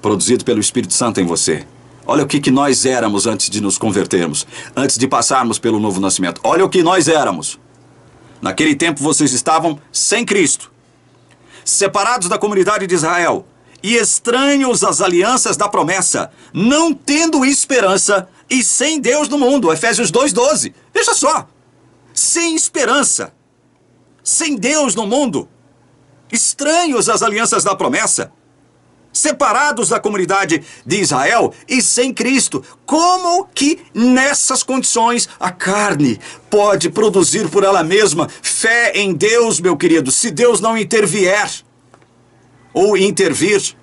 produzido pelo Espírito Santo em você. Olha o que nós éramos antes de nos convertermos, antes de passarmos pelo novo nascimento. Olha o que nós éramos. Naquele tempo vocês estavam sem Cristo, separados da comunidade de Israel e estranhos às alianças da promessa, não tendo esperança e sem Deus no mundo. Efésios 2:12. Veja só, sem esperança, sem Deus no mundo, estranhos às alianças da promessa, separados da comunidade de Israel e sem Cristo. Como que nessas condições a carne pode produzir por ela mesma fé em Deus, meu querido, se Deus não intervier ou intervir?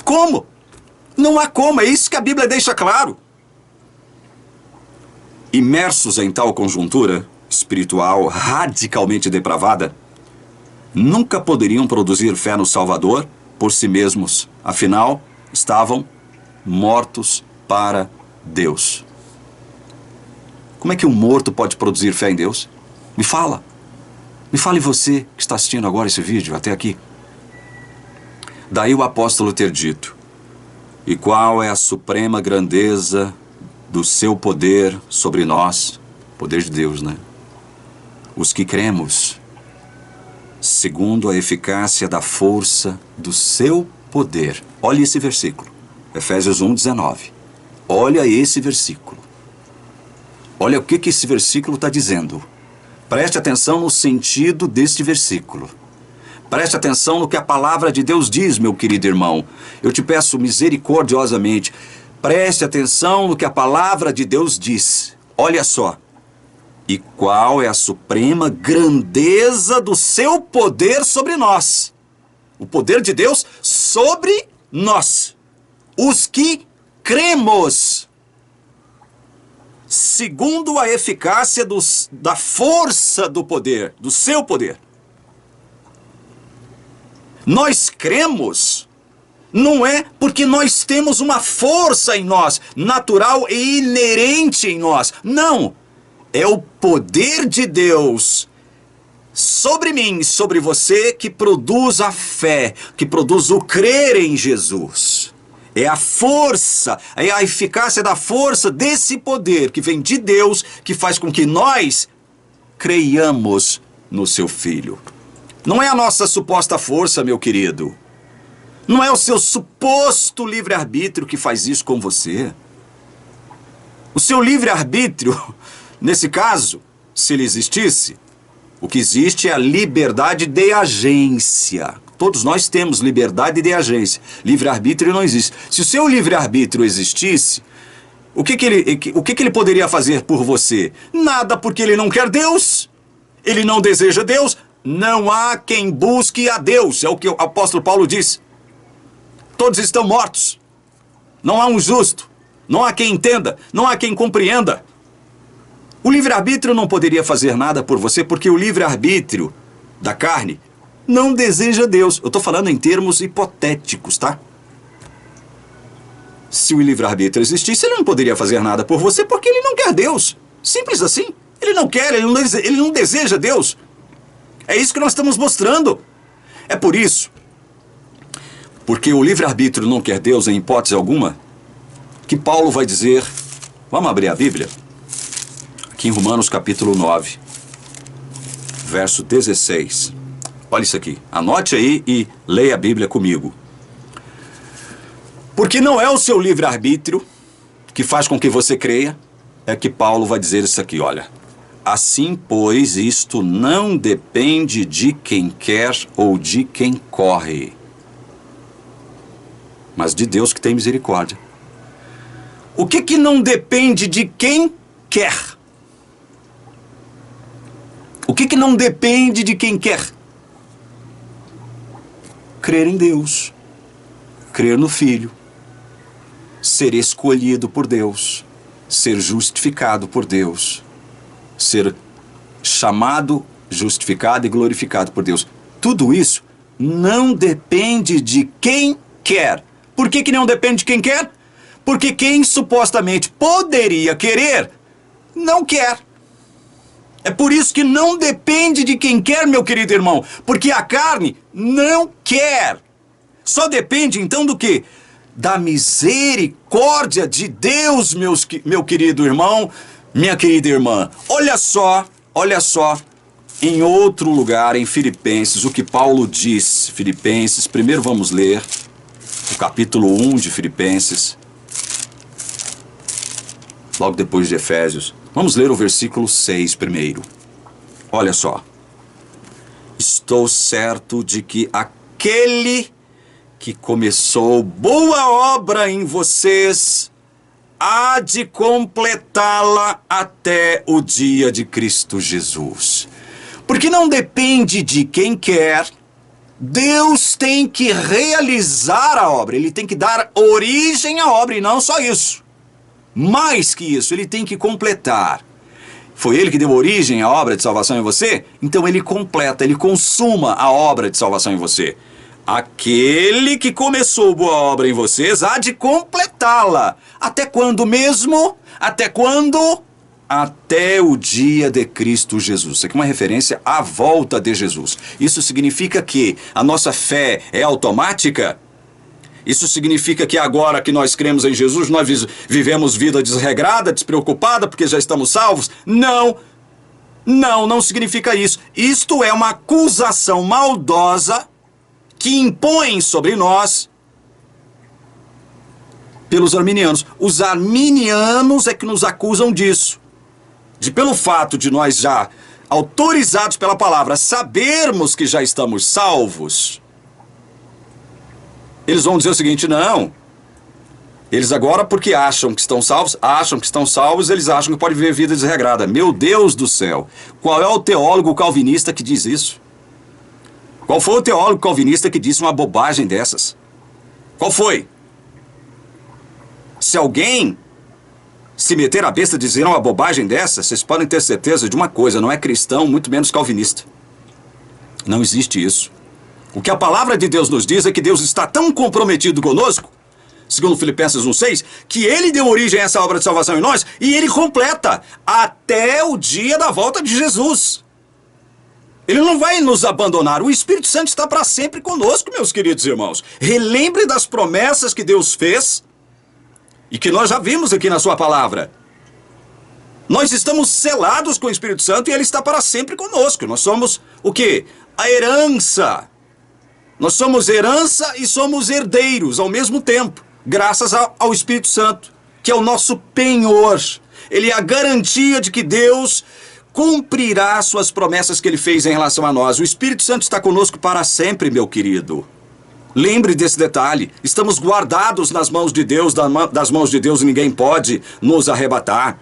Como? Não há como, é isso que a Bíblia deixa claro. Imersos em tal conjuntura espiritual radicalmente depravada, nunca poderiam produzir fé no Salvador por si mesmos. Afinal, estavam mortos para Deus. Como é que um morto pode produzir fé em Deus? Me fala. Me fale você que está assistindo agora esse vídeo, até aqui. Daí o apóstolo ter dito: e qual é a suprema grandeza do seu poder sobre nós? Poder de Deus, né? Os que cremos, segundo a eficácia da força do seu poder. Olha esse versículo, Efésios 1:19. Olha esse versículo. Olha o que esse versículo está dizendo. Preste atenção no sentido deste versículo. Preste atenção no que a palavra de Deus diz, meu querido irmão. Eu te peço misericordiosamente, preste atenção no que a palavra de Deus diz. Olha só. E qual é a suprema grandeza do seu poder sobre nós? O poder de Deus sobre nós, os que cremos, segundo a eficácia da força do poder, do seu poder. Nós cremos, não é porque nós temos uma força em nós, natural e inerente em nós. Não. É o poder de Deus sobre mim, sobre você, que produz a fé, que produz o crer em Jesus. É a força, é a eficácia da força desse poder que vem de Deus, que faz com que nós creiamos no seu Filho. Não é a nossa suposta força, meu querido. Não é o seu suposto livre-arbítrio que faz isso com você. O seu livre-arbítrio, nesse caso, se ele existisse, o que existe é a liberdade de agência. Todos nós temos liberdade de agência. Livre-arbítrio não existe. Se o seu livre-arbítrio existisse, o que ele poderia fazer por você? Nada, porque ele não quer Deus. Ele não deseja Deus. Não há quem busque a Deus. É o que o apóstolo Paulo diz. Todos estão mortos. Não há um justo. Não há quem entenda. Não há quem compreenda. O livre-arbítrio não poderia fazer nada por você, porque o livre-arbítrio da carne não deseja Deus. Eu estou falando em termos hipotéticos, tá? Se o livre-arbítrio existisse, ele não poderia fazer nada por você, porque ele não quer Deus. Simples assim. Ele não quer, ele não deseja Deus. É isso que nós estamos mostrando. É por isso, porque o livre-arbítrio não quer Deus em hipótese alguma, que Paulo vai dizer, vamos abrir a Bíblia? Aqui em Romanos capítulo 9, verso 16. Olha isso aqui, anote aí e leia a Bíblia comigo. Porque não é o seu livre-arbítrio que faz com que você creia, é que Paulo vai dizer isso aqui, olha. Assim, pois, isto não depende de quem quer ou de quem corre, mas de Deus que tem misericórdia. O que não depende de quem quer? O que não depende de quem quer? Crer em Deus, crer no Filho, ser escolhido por Deus, ser justificado por Deus, ser chamado, justificado e glorificado por Deus. Tudo isso não depende de quem quer. Por que não depende de quem quer? Porque quem supostamente poderia querer, não quer. É por isso que não depende de quem quer, meu querido irmão, porque a carne não quer. Só depende então do quê? Da misericórdia de Deus, meu querido irmão, minha querida irmã. Olha só, em outro lugar, em Filipenses, o que Paulo diz. Filipenses, primeiro vamos ler o capítulo 1 de Filipenses, logo depois de Efésios. Vamos ler o versículo 6 primeiro. Olha só. Estou certo de que aquele que começou boa obra em vocês há de completá-la até o dia de Cristo Jesus. Porque não depende de quem quer, Deus tem que realizar a obra, Ele tem que dar origem à obra, e não só isso. Mais que isso, Ele tem que completar. Foi Ele que deu origem à obra de salvação em você? Então Ele completa, Ele consuma a obra de salvação em você. Aquele que começou boa obra em vocês há de completá-la. Até quando mesmo? Até quando? Até o dia de Cristo Jesus. Isso aqui é uma referência à volta de Jesus. Isso significa que a nossa fé é automática? Isso significa que agora que nós cremos em Jesus, nós vivemos vida desregrada, despreocupada, porque já estamos salvos? Não. Não significa isso. Isto é uma acusação maldosa que impõem sobre nós pelos arminianos. Os arminianos é que nos acusam disso. Pelo fato de nós já, autorizados pela palavra, sabermos que já estamos salvos, eles vão dizer o seguinte, não. Eles agora, porque acham que estão salvos, eles acham que podem viver vida desregrada. Meu Deus do céu! Qual é o teólogo calvinista que diz isso? Qual foi o teólogo calvinista que disse uma bobagem dessas? Qual foi? Se alguém se meter a besta dizer uma bobagem dessa, vocês podem ter certeza de uma coisa, não é cristão, muito menos calvinista. Não existe isso. O que a palavra de Deus nos diz é que Deus está tão comprometido conosco, segundo Filipenses 1,6, que Ele deu origem a essa obra de salvação em nós e Ele completa até o dia da volta de Jesus. Ele não vai nos abandonar. O Espírito Santo está para sempre conosco, meus queridos irmãos. Relembre das promessas que Deus fez e que nós já vimos aqui na sua palavra. Nós estamos selados com o Espírito Santo e ele está para sempre conosco. Nós somos o quê? A herança. Nós somos herança e somos herdeiros ao mesmo tempo, graças ao Espírito Santo, que é o nosso penhor. Ele é a garantia de que Deus cumprirá suas promessas que ele fez em relação a nós. O Espírito Santo está conosco para sempre, meu querido. Lembre desse detalhe. Estamos guardados nas mãos de Deus, das mãos de Deus ninguém pode nos arrebatar.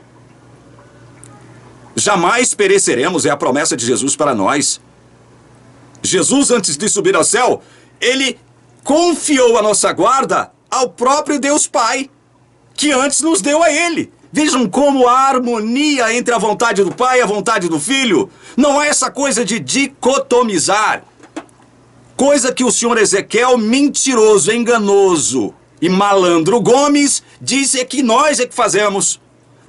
Jamais pereceremos, é a promessa de Jesus para nós. Jesus, antes de subir ao céu, ele confiou a nossa guarda ao próprio Deus Pai, que antes nos deu a ele. Vejam como a harmonia entre a vontade do Pai e a vontade do Filho. Não é essa coisa de dicotomizar. Coisa que o senhor Ezequiel, mentiroso, enganoso e malandro Gomes, disse que nós é que fazemos.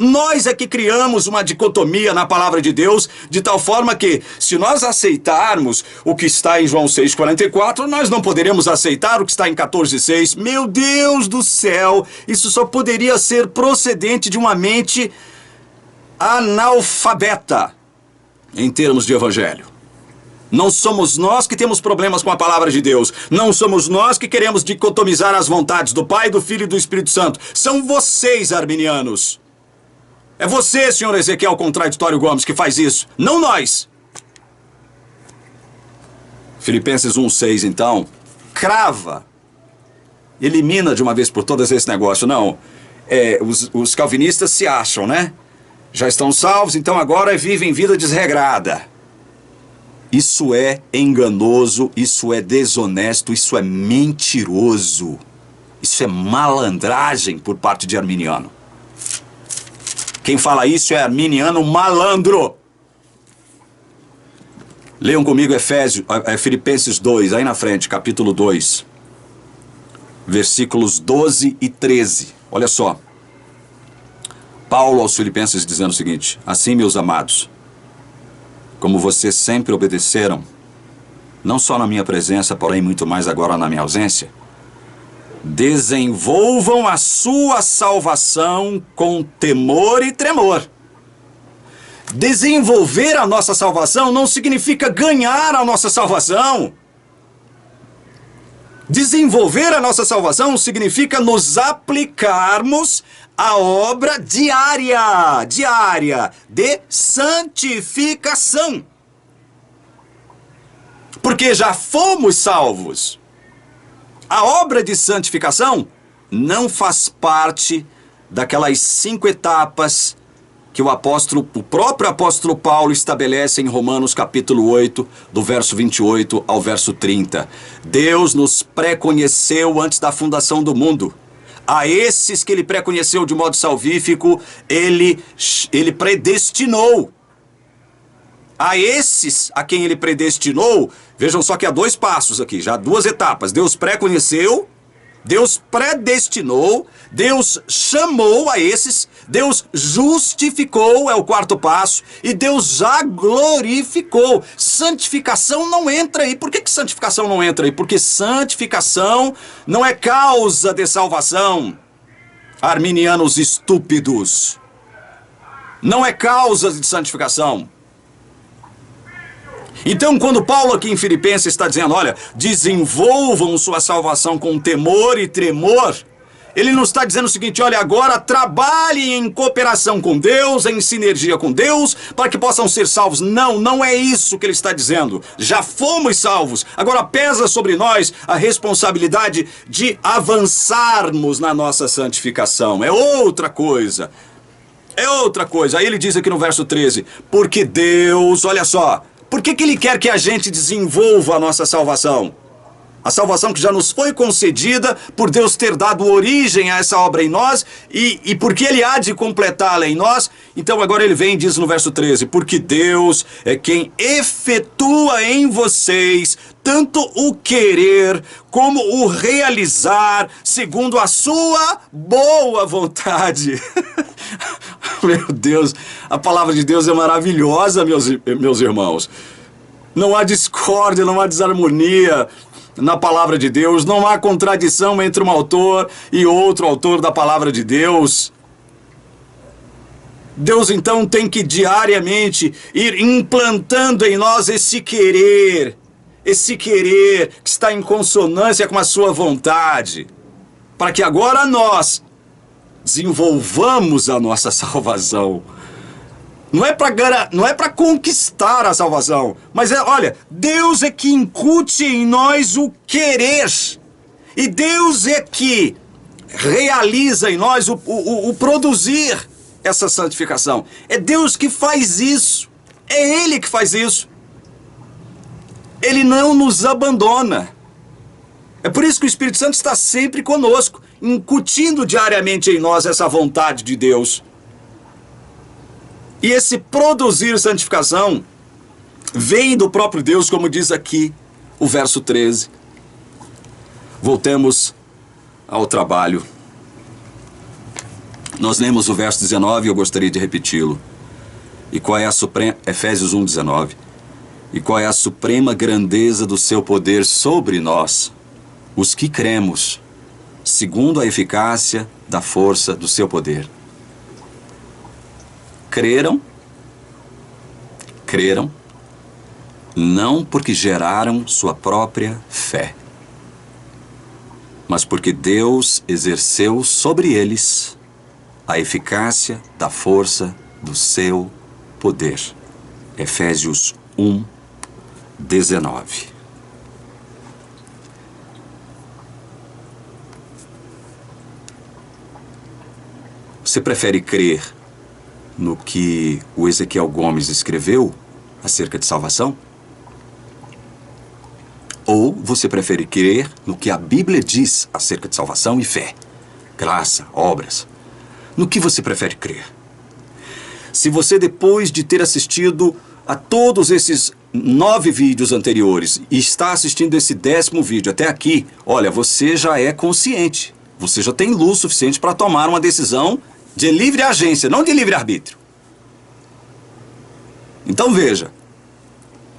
Nós é que criamos uma dicotomia na palavra de Deus, de tal forma que, se nós aceitarmos o que está em João 6,44, nós não poderemos aceitar o que está em 14,6. Meu Deus do céu, isso só poderia ser procedente de uma mente analfabeta em termos de evangelho. Não somos nós que temos problemas com a palavra de Deus. Não somos nós que queremos dicotomizar as vontades do Pai, do Filho e do Espírito Santo. São vocês, arminianos. É você, senhor Ezequiel Contraditório Gomes, que faz isso, não nós. Filipenses 1,6, então, crava, elimina de uma vez por todas esse negócio. Não, os calvinistas se acham, né? Já estão salvos, então agora vivem vida desregrada. Isso é enganoso, isso é desonesto, isso é mentiroso. Isso é malandragem por parte de arminiano. Quem fala isso é arminiano malandro. Leiam comigo Filipenses 2, aí na frente, capítulo 2. Versículos 12 e 13. Olha só. Paulo aos Filipenses dizendo o seguinte: assim, meus amados, como vocês sempre obedeceram, não só na minha presença, porém muito mais agora na minha ausência, desenvolvam a sua salvação com temor e tremor. Desenvolver a nossa salvação não significa ganhar a nossa salvação. Desenvolver a nossa salvação significa nos aplicarmos à obra diária de santificação. Porque já fomos salvos. A obra de santificação não faz parte daquelas 5 etapas que o próprio apóstolo Paulo estabelece em Romanos capítulo 8, do verso 28 ao verso 30. Deus nos pré-conheceu antes da fundação do mundo. A esses que ele pré-conheceu de modo salvífico, ele predestinou. A esses a quem ele predestinou, vejam só que há 2 passos aqui, já 2 etapas. Deus pré-conheceu, Deus predestinou, Deus chamou a esses, Deus justificou, é o 4º passo, e Deus já glorificou. Santificação não entra aí. Por que santificação não entra aí? Porque santificação não é causa de salvação. Arminianos estúpidos. Não é causa de santificação. Então, quando Paulo aqui em Filipenses está dizendo, olha, desenvolvam sua salvação com temor e tremor, ele não está dizendo o seguinte, olha, agora trabalhem em cooperação com Deus, em sinergia com Deus, para que possam ser salvos. Não, não é isso que ele está dizendo. Já fomos salvos. Agora pesa sobre nós a responsabilidade de avançarmos na nossa santificação. É outra coisa. É outra coisa. Aí ele diz aqui no verso 13, porque Deus, olha só, por que ele quer que a gente desenvolva a nossa salvação? A salvação que já nos foi concedida por Deus ter dado origem a essa obra em nós e porque ele há de completá-la em nós. Então agora ele vem e diz no verso 13, porque Deus é quem efetua em vocês tanto o querer como o realizar segundo a sua boa vontade. Meu Deus, a palavra de Deus é maravilhosa, meus irmãos. Não há discórdia, não há desarmonia na palavra de Deus, não há contradição entre um autor e outro autor da palavra de Deus. Deus então tem que diariamente ir implantando em nós esse querer que está em consonância com a sua vontade, para que agora nós desenvolvamos a nossa salvação. Não é para conquistar a salvação, mas olha, Deus é que incute em nós o querer. E Deus é que realiza em nós o produzir essa santificação. É Deus que faz isso. É Ele que faz isso. Ele não nos abandona. É por isso que o Espírito Santo está sempre conosco, incutindo diariamente em nós essa vontade de Deus. E esse produzir santificação vem do próprio Deus, como diz aqui o verso 13. Voltemos ao trabalho. Nós lemos o verso 19 e eu gostaria de repeti-lo. E qual é a suprema... Efésios 1:19. E qual é a suprema grandeza do seu poder sobre nós, os que cremos, segundo a eficácia da força do seu poder. Creram, não porque geraram sua própria fé, mas porque Deus exerceu sobre eles a eficácia da força do seu poder. Efésios 1:19. Você prefere crer no que o Ezequiel Gomes escreveu acerca de salvação? Ou você prefere crer no que a Bíblia diz acerca de salvação e fé, graça, obras? No que você prefere crer? Se você, depois de ter assistido a todos esses 9 vídeos anteriores e está assistindo esse 10º vídeo até aqui, olha, você já é consciente. Você já tem luz suficiente para tomar uma decisão de livre agência, não de livre-arbítrio. Então veja,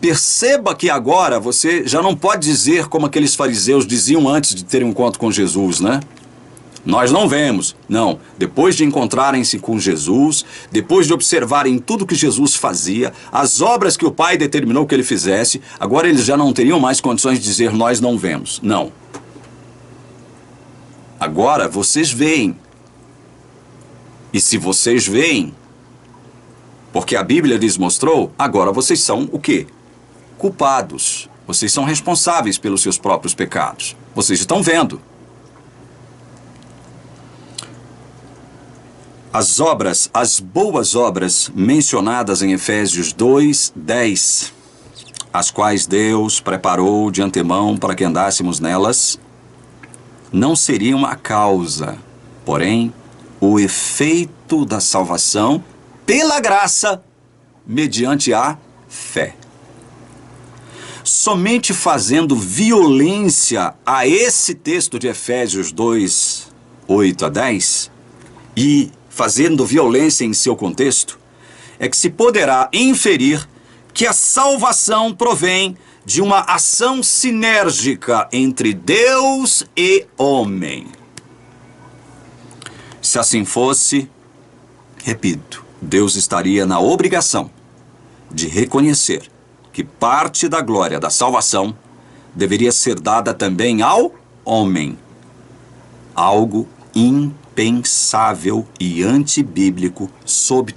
perceba que agora você já não pode dizer como aqueles fariseus diziam antes de terem um encontro com Jesus, né? Nós não vemos. Não, depois de encontrarem-se com Jesus, depois de observarem tudo que Jesus fazia, as obras que o Pai determinou que ele fizesse, agora eles já não teriam mais condições de dizer nós não vemos. Não. Agora vocês veem. E se vocês veem, porque a Bíblia lhes mostrou, agora vocês são o quê? Culpados. Vocês são responsáveis pelos seus próprios pecados. Vocês estão vendo. As obras, as boas obras mencionadas em Efésios 2:10, as quais Deus preparou de antemão para que andássemos nelas, não seriam a causa, porém, o efeito da salvação pela graça, mediante a fé. Somente fazendo violência a esse texto de Efésios 2:8-10 e fazendo violência em seu contexto, é que se poderá inferir que a salvação provém de uma ação sinérgica entre Deus e homem. Se assim fosse, repito, Deus estaria na obrigação de reconhecer que parte da glória da salvação deveria ser dada também ao homem. Algo impensável e antibíblico sob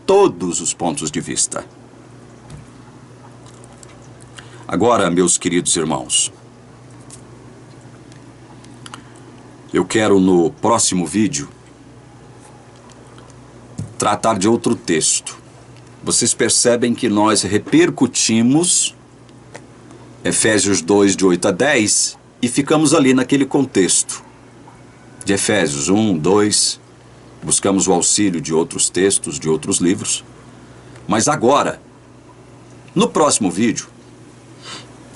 todos os pontos de vista. Agora, meus queridos irmãos, eu quero no próximo vídeo tratar de outro texto. Vocês percebem que nós repercutimos Efésios 2, de 8 a 10, e ficamos ali naquele contexto de Efésios 1, 2, buscamos o auxílio de outros textos, de outros livros. Mas agora, no próximo vídeo,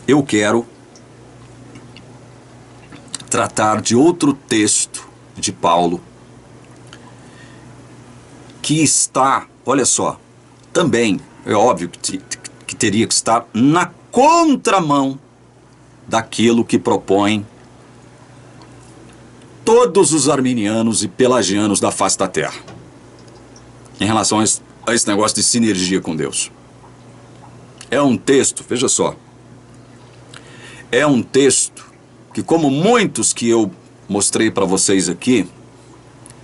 eu quero tratar de outro texto de Paulo, que está, olha só, também, é óbvio que teria que estar na contramão daquilo que propõem todos os arminianos e pelagianos da face da terra, em relação a esse negócio de sinergia com Deus. É um texto, veja só, é um texto que, como muitos que eu mostrei para vocês aqui,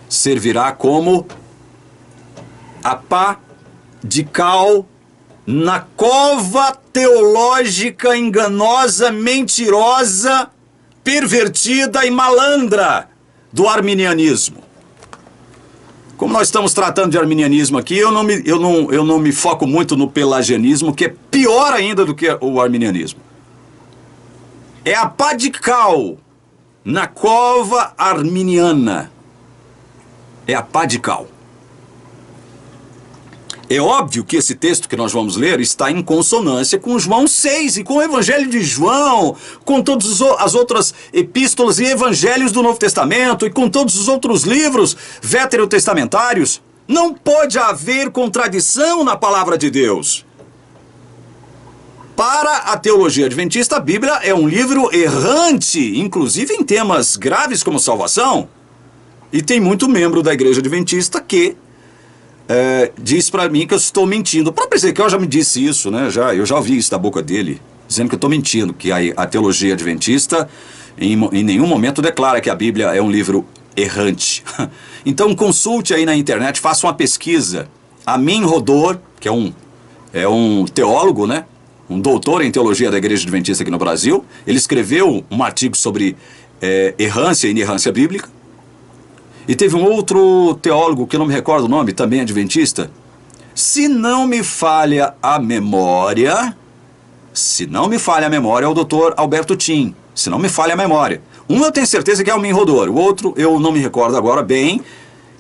servirá como a pá de cal na cova teológica enganosa, mentirosa, pervertida e malandra do arminianismo. Como nós estamos tratando de arminianismo aqui, eu não me foco muito no pelagianismo, que é pior ainda do que o arminianismo. É a pá de cal na cova arminiana. É a pá de cal. É óbvio que esse texto que nós vamos ler está em consonância com João 6 e com o Evangelho de João, com todas as outras epístolas e evangelhos do Novo Testamento e com todos os outros livros veterotestamentários. Não pode haver contradição na palavra de Deus. Para a teologia adventista, a Bíblia é um livro errante, inclusive em temas graves como salvação. E tem muito membro da igreja adventista que diz para mim que eu estou mentindo. O próprio Ezequiel já me disse isso, né? Eu já ouvi isso da boca dele, dizendo que eu estou mentindo, que a teologia adventista em nenhum momento declara que a Bíblia é um livro errante. Então consulte aí na internet, faça uma pesquisa. Amin Rodor, que é um teólogo, né? Um doutor em teologia da igreja adventista aqui no Brasil. Ele escreveu um artigo sobre errância e inerrância bíblica. E teve um outro teólogo, que eu não me recordo o nome, também adventista. Se não me falha a memória, é o doutor Alberto Tim. Se não me falha a memória. Um eu tenho certeza que é o Amin Rodor, o outro eu não me recordo agora bem.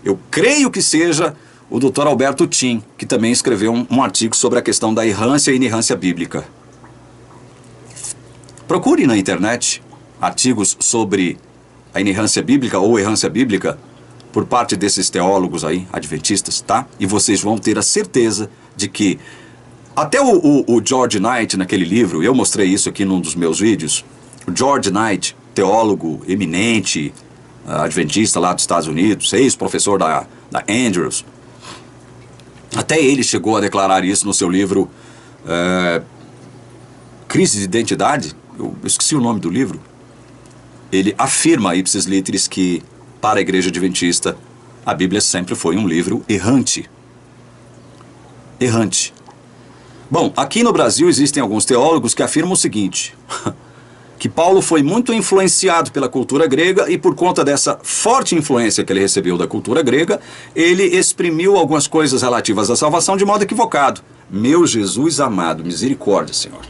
Eu creio que seja o doutor Alberto Tim, que também escreveu um artigo sobre a questão da errância e inerrância bíblica. Procure na internet artigos sobre a inerrância bíblica ou errância bíblica por parte desses teólogos aí, adventistas, tá? E vocês vão ter a certeza de que até o George Knight, naquele livro, eu mostrei isso aqui num dos meus vídeos, o George Knight, teólogo eminente, adventista lá dos Estados Unidos, ex-professor da Andrews, até ele chegou a declarar isso no seu livro Crise de Identidade, eu esqueci o nome do livro. Ele afirma, ipsis literis, que para a igreja adventista a Bíblia sempre foi um livro errante. Errante. Bom, aqui no Brasil existem alguns teólogos que afirmam o seguinte, que Paulo foi muito influenciado pela cultura grega e por conta dessa forte influência que ele recebeu da cultura grega, ele exprimiu algumas coisas relativas à salvação de modo equivocado. Meu Jesus amado, misericórdia, Senhor.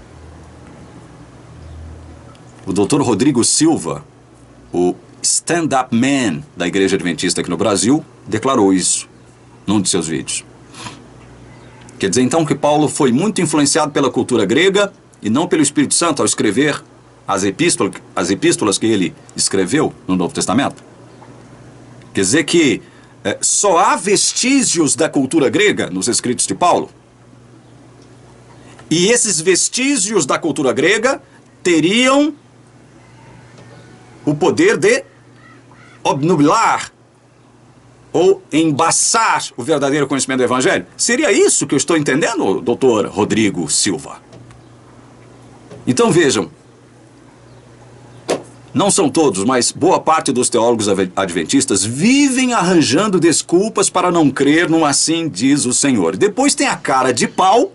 O Dr. Rodrigo Silva, o stand-up man da igreja adventista aqui no Brasil, declarou isso num de seus vídeos. Quer dizer então que Paulo foi muito influenciado pela cultura grega e não pelo Espírito Santo ao escrever as epístolas que ele escreveu no Novo Testamento? Quer dizer que só há vestígios da cultura grega nos escritos de Paulo? E esses vestígios da cultura grega teriam o poder de obnubilar ou embaçar o verdadeiro conhecimento do Evangelho? Seria isso que eu estou entendendo, doutor Rodrigo Silva? Então vejam, não são todos, mas boa parte dos teólogos adventistas vivem arranjando desculpas para não crer no assim diz o Senhor. Depois tem a cara de pau,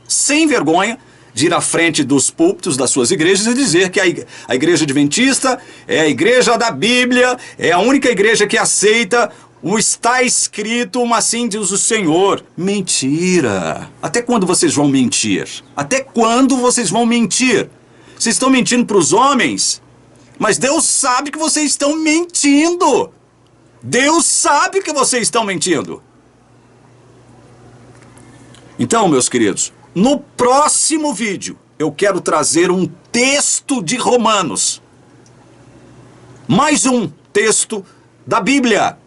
sem vergonha, de ir à frente dos púlpitos das suas igrejas e dizer que a igreja adventista é a igreja da Bíblia, é a única igreja que aceita o está escrito, assim diz o Senhor. Mentira! Até quando vocês vão mentir? Até quando vocês vão mentir? Vocês estão mentindo para os homens, mas Deus sabe que vocês estão mentindo. Deus sabe que vocês estão mentindo. Então, meus queridos, no próximo vídeo, eu quero trazer um texto de Romanos. Mais um texto da Bíblia,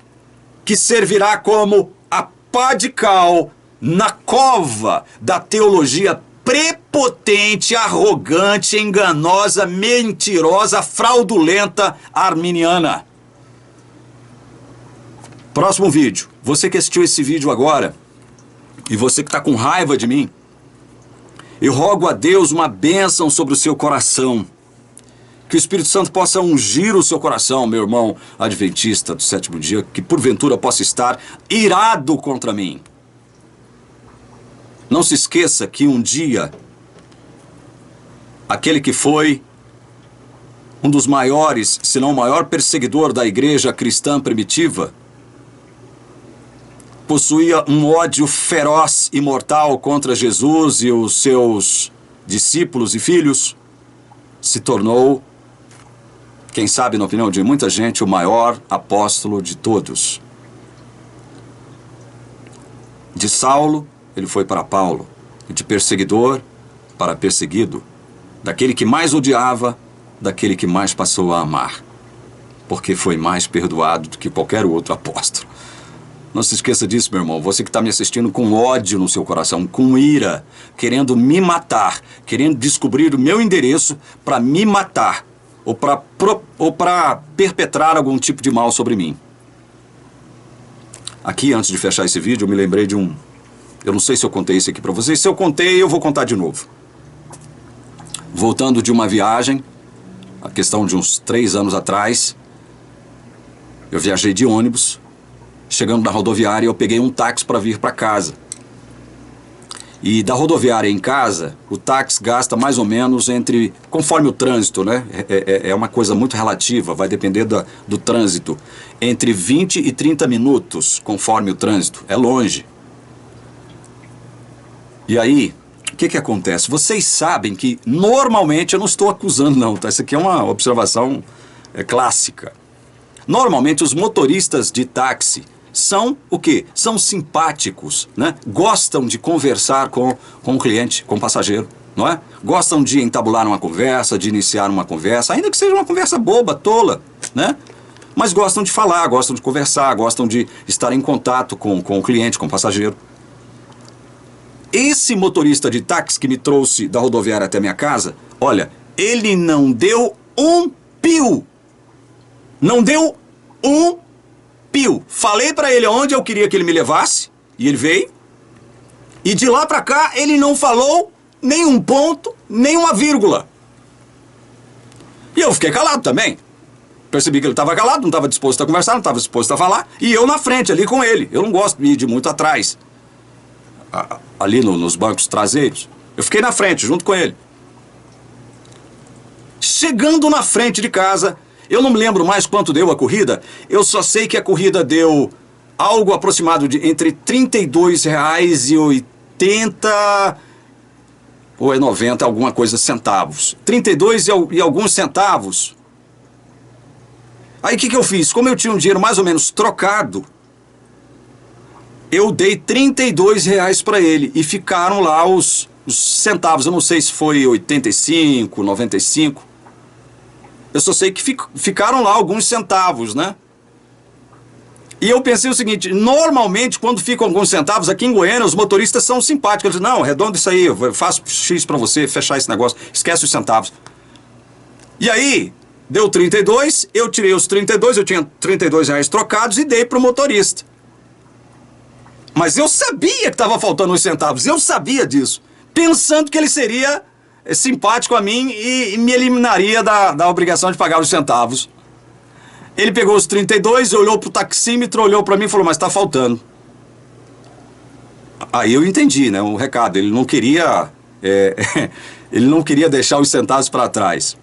que servirá como a pá de cal na cova da teologia prepotente, arrogante, enganosa, mentirosa, fraudulenta arminiana. Próximo vídeo. Você que assistiu esse vídeo agora, e você que está com raiva de mim, eu rogo a Deus uma bênção sobre o seu coração. Que o Espírito Santo possa ungir o seu coração, meu irmão adventista do sétimo dia, que porventura possa estar irado contra mim. Não se esqueça que um dia, aquele que foi um dos maiores, se não o maior perseguidor da igreja cristã primitiva, possuía um ódio feroz e mortal contra Jesus e os seus discípulos e filhos, se tornou, quem sabe na opinião de muita gente, o maior apóstolo de todos. De Saulo, ele foi para Paulo, e de perseguidor para perseguido, daquele que mais odiava, daquele que mais passou a amar, porque foi mais perdoado do que qualquer outro apóstolo. Não se esqueça disso, meu irmão. Você que está me assistindo com ódio no seu coração, com ira, querendo me matar, querendo descobrir o meu endereço para me matar, ou para perpetrar algum tipo de mal sobre mim. Aqui, antes de fechar esse vídeo, eu me lembrei de um... Eu não sei se eu contei isso aqui para vocês. Se eu contei, eu vou contar de novo. Voltando de uma viagem, a questão de uns 3 anos atrás, eu viajei de ônibus. Chegando na rodoviária, eu peguei um táxi para vir para casa. E da rodoviária em casa, o táxi gasta mais ou menos entre... Conforme o trânsito, né? É uma coisa muito relativa, vai depender do trânsito. Entre 20 e 30 minutos, conforme o trânsito. É longe. E aí, o que acontece? Vocês sabem que, normalmente, eu não estou acusando não, tá? Isso aqui é uma observação clássica. Normalmente, os motoristas de táxi são o quê? São simpáticos, né? Gostam de conversar com o cliente, com o passageiro, não é? Gostam de entabular uma conversa, de iniciar uma conversa, ainda que seja uma conversa boba, tola, né? Mas gostam de falar, gostam de conversar, gostam de estar em contato com o cliente, com o passageiro. Esse motorista de táxi que me trouxe da rodoviária até minha casa, olha, ele não deu um pio. Não deu um pio. Falei pra ele onde eu queria que ele me levasse, e ele veio. E de lá pra cá, ele não falou nem um ponto, nem uma vírgula. E eu fiquei calado também. Percebi que ele estava calado, não estava disposto a conversar, não estava disposto a falar. E eu na frente, ali com ele. Eu não gosto de ir de muito atrás. Ali nos bancos traseiros. Eu fiquei na frente, junto com ele. Chegando na frente de casa, eu não me lembro mais quanto deu a corrida, eu só sei que a corrida deu algo aproximado de entre R$32,80 ou é 90, alguma coisa, centavos. 32 e alguns centavos. Aí o que eu fiz? Como eu tinha um dinheiro mais ou menos trocado, eu dei R$32 para ele e ficaram lá os centavos. Eu não sei se foi 85, 95. Eu só sei que ficaram lá alguns centavos, né? E eu pensei o seguinte, normalmente quando ficam alguns centavos, aqui em Goiânia os motoristas são simpáticos. Eles dizem, não, arredonda isso aí, eu faço X para você, fechar esse negócio, esquece os centavos. E aí, deu 32, eu tirei os 32, eu tinha R$32 trocados e dei para o motorista. Mas eu sabia que estava faltando uns centavos, eu sabia disso, pensando que ele seria simpático a mim e me eliminaria da obrigação de pagar os centavos. Ele pegou os 32, olhou para o taxímetro, olhou para mim e falou, mas está faltando. Aí eu entendi, né, o recado, ele não queria, ele não queria deixar os centavos para trás.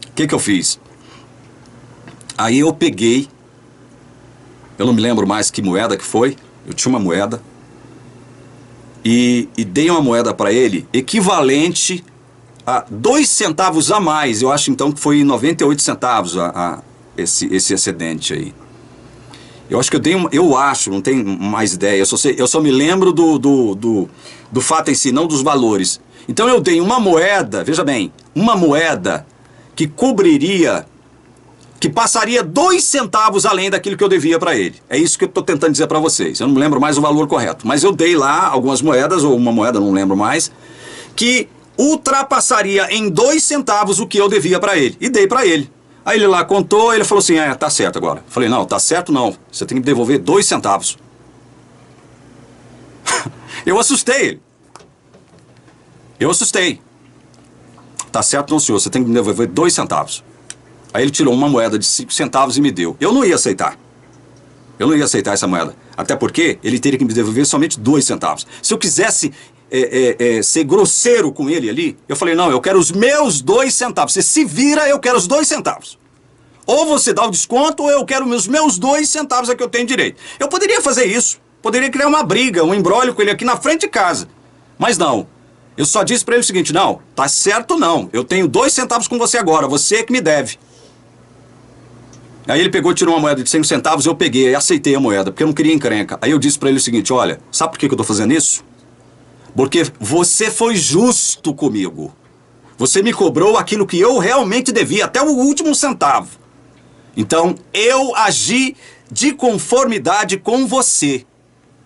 O que eu fiz? Aí eu peguei, eu não me lembro mais que moeda que foi, eu tinha uma moeda, e dei uma moeda para ele equivalente a 2 centavos a mais. Eu acho então que foi 98 centavos esse excedente aí. Eu acho que eu acho, não tenho mais ideia, eu só me lembro do fato em si, não dos valores. Então eu dei uma moeda, veja bem, uma moeda que cobriria, que passaria 2 centavos além daquilo que eu devia para ele. É isso que eu estou tentando dizer para vocês. Eu não me lembro mais o valor correto. Mas eu dei lá algumas moedas, ou uma moeda, não lembro mais. que ultrapassaria em 2 centavos o que eu devia para ele. E dei para ele. Aí ele lá contou, ele falou assim, tá certo agora. Eu falei, não, tá certo não, você tem que devolver 2 centavos. Eu assustei ele. Eu assustei. Tá certo não, senhor, você tem que me devolver 2 centavos. Aí ele tirou uma moeda de 5 centavos e me deu. Eu não ia aceitar. Eu não ia aceitar essa moeda. Até porque ele teria que me devolver somente 2 centavos. Se eu quisesse ser grosseiro com ele ali, eu falei, não, eu quero os meus 2 centavos. Você se vira, eu quero os 2 centavos. Ou você dá o desconto, ou eu quero os meus 2 centavos, é que eu tenho direito. Eu poderia fazer isso. Poderia criar uma briga, um imbróglio com ele aqui na frente de casa. Mas não. Eu só disse pra ele o seguinte, não, tá certo não. Eu tenho 2 centavos com você agora, você é que me deve. Aí ele pegou e tirou uma moeda de 5 centavos, eu peguei e aceitei a moeda, porque eu não queria encrenca. Aí eu disse pra ele o seguinte, olha, sabe por que eu tô fazendo isso? Porque você foi justo comigo. Você me cobrou aquilo que eu realmente devia, até o último centavo. Então, eu agi de conformidade com você,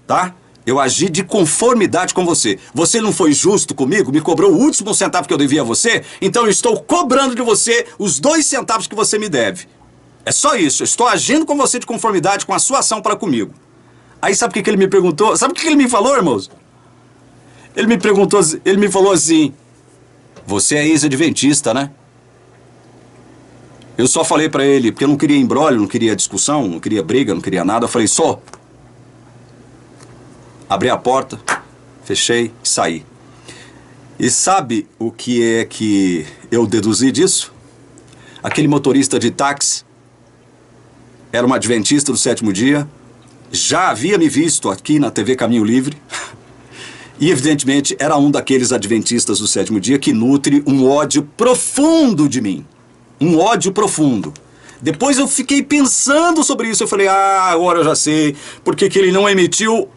tá? Eu agi de conformidade com você. Você não foi justo comigo, me cobrou o último centavo que eu devia a você, então eu estou cobrando de você os 2 centavos que você me deve. É só isso, eu estou agindo com você de conformidade com a sua ação para comigo. Aí sabe o que ele me perguntou? Sabe o que ele me falou, irmãos? Ele me perguntou, ele me falou assim, você é ex-adventista, né? Eu só falei pra ele, porque eu não queria imbróglio, não queria discussão, não queria briga, não queria nada. Eu falei, só. Abri a porta, fechei e saí. E sabe o que é que eu deduzi disso? Aquele motorista de táxi era um adventista do 7º dia, já havia me visto aqui na TV Caminho Livre, e evidentemente era um daqueles adventistas do 7º dia que nutre um ódio profundo de mim. Um ódio profundo. Depois eu fiquei pensando sobre isso. Eu falei, agora eu já sei. Por que ele não emitiu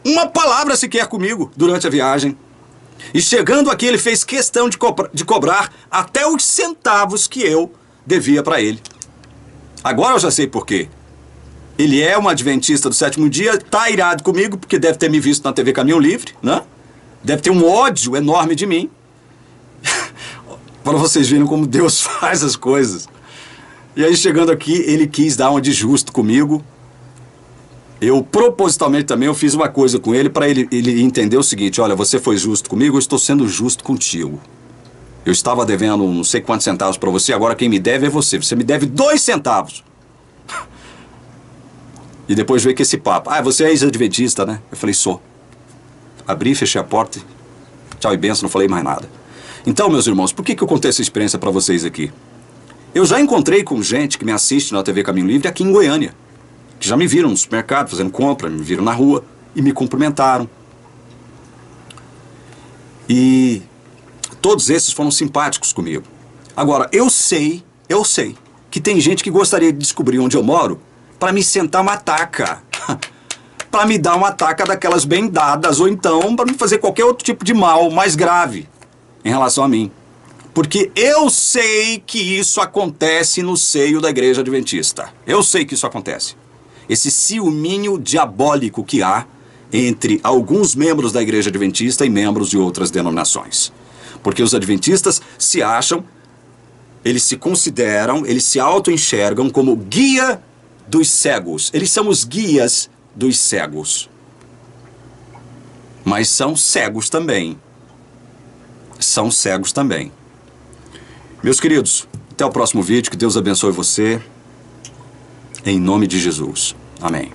uma palavra sequer comigo durante a viagem. E chegando aqui, ele fez questão de cobrar até os centavos que eu devia para ele. Agora eu já sei por quê. Ele é um adventista do 7º dia, tá irado comigo, porque deve ter me visto na TV Caminho Livre, né? Deve ter um ódio enorme de mim. Para vocês verem como Deus faz as coisas. E aí, chegando aqui, ele quis dar uma de justo comigo. Eu, propositalmente também, eu fiz uma coisa com ele para ele entender o seguinte, olha, você foi justo comigo, eu estou sendo justo contigo. Eu estava devendo não sei quantos centavos para você, agora quem me deve é você. Você me deve 2 centavos. E depois veio com esse papo. Você é ex-adventista, né? Eu falei, sou. Abri, fechei a porta. Tchau e benção, não falei mais nada. Então, meus irmãos, por que eu contei essa experiência para vocês aqui? Eu já encontrei com gente que me assiste na TV Caminho Livre aqui em Goiânia, que já me viram no supermercado fazendo compra, me viram na rua e me cumprimentaram. E todos esses foram simpáticos comigo. Agora, eu sei que tem gente que gostaria de descobrir onde eu moro para me sentar uma taca, para me dar uma taca daquelas bem dadas, ou então para me fazer qualquer outro tipo de mal mais grave em relação a mim. Porque eu sei que isso acontece no seio da igreja adventista. Eu sei que isso acontece. Esse ciúminho diabólico que há entre alguns membros da igreja adventista e membros de outras denominações. Porque os adventistas se acham, eles se consideram, eles se auto-enxergam como guia dos cegos. Eles são os guias dos cegos. Mas são cegos também. São cegos também. Meus queridos, até o próximo vídeo. Que Deus abençoe você. Em nome de Jesus. Amém.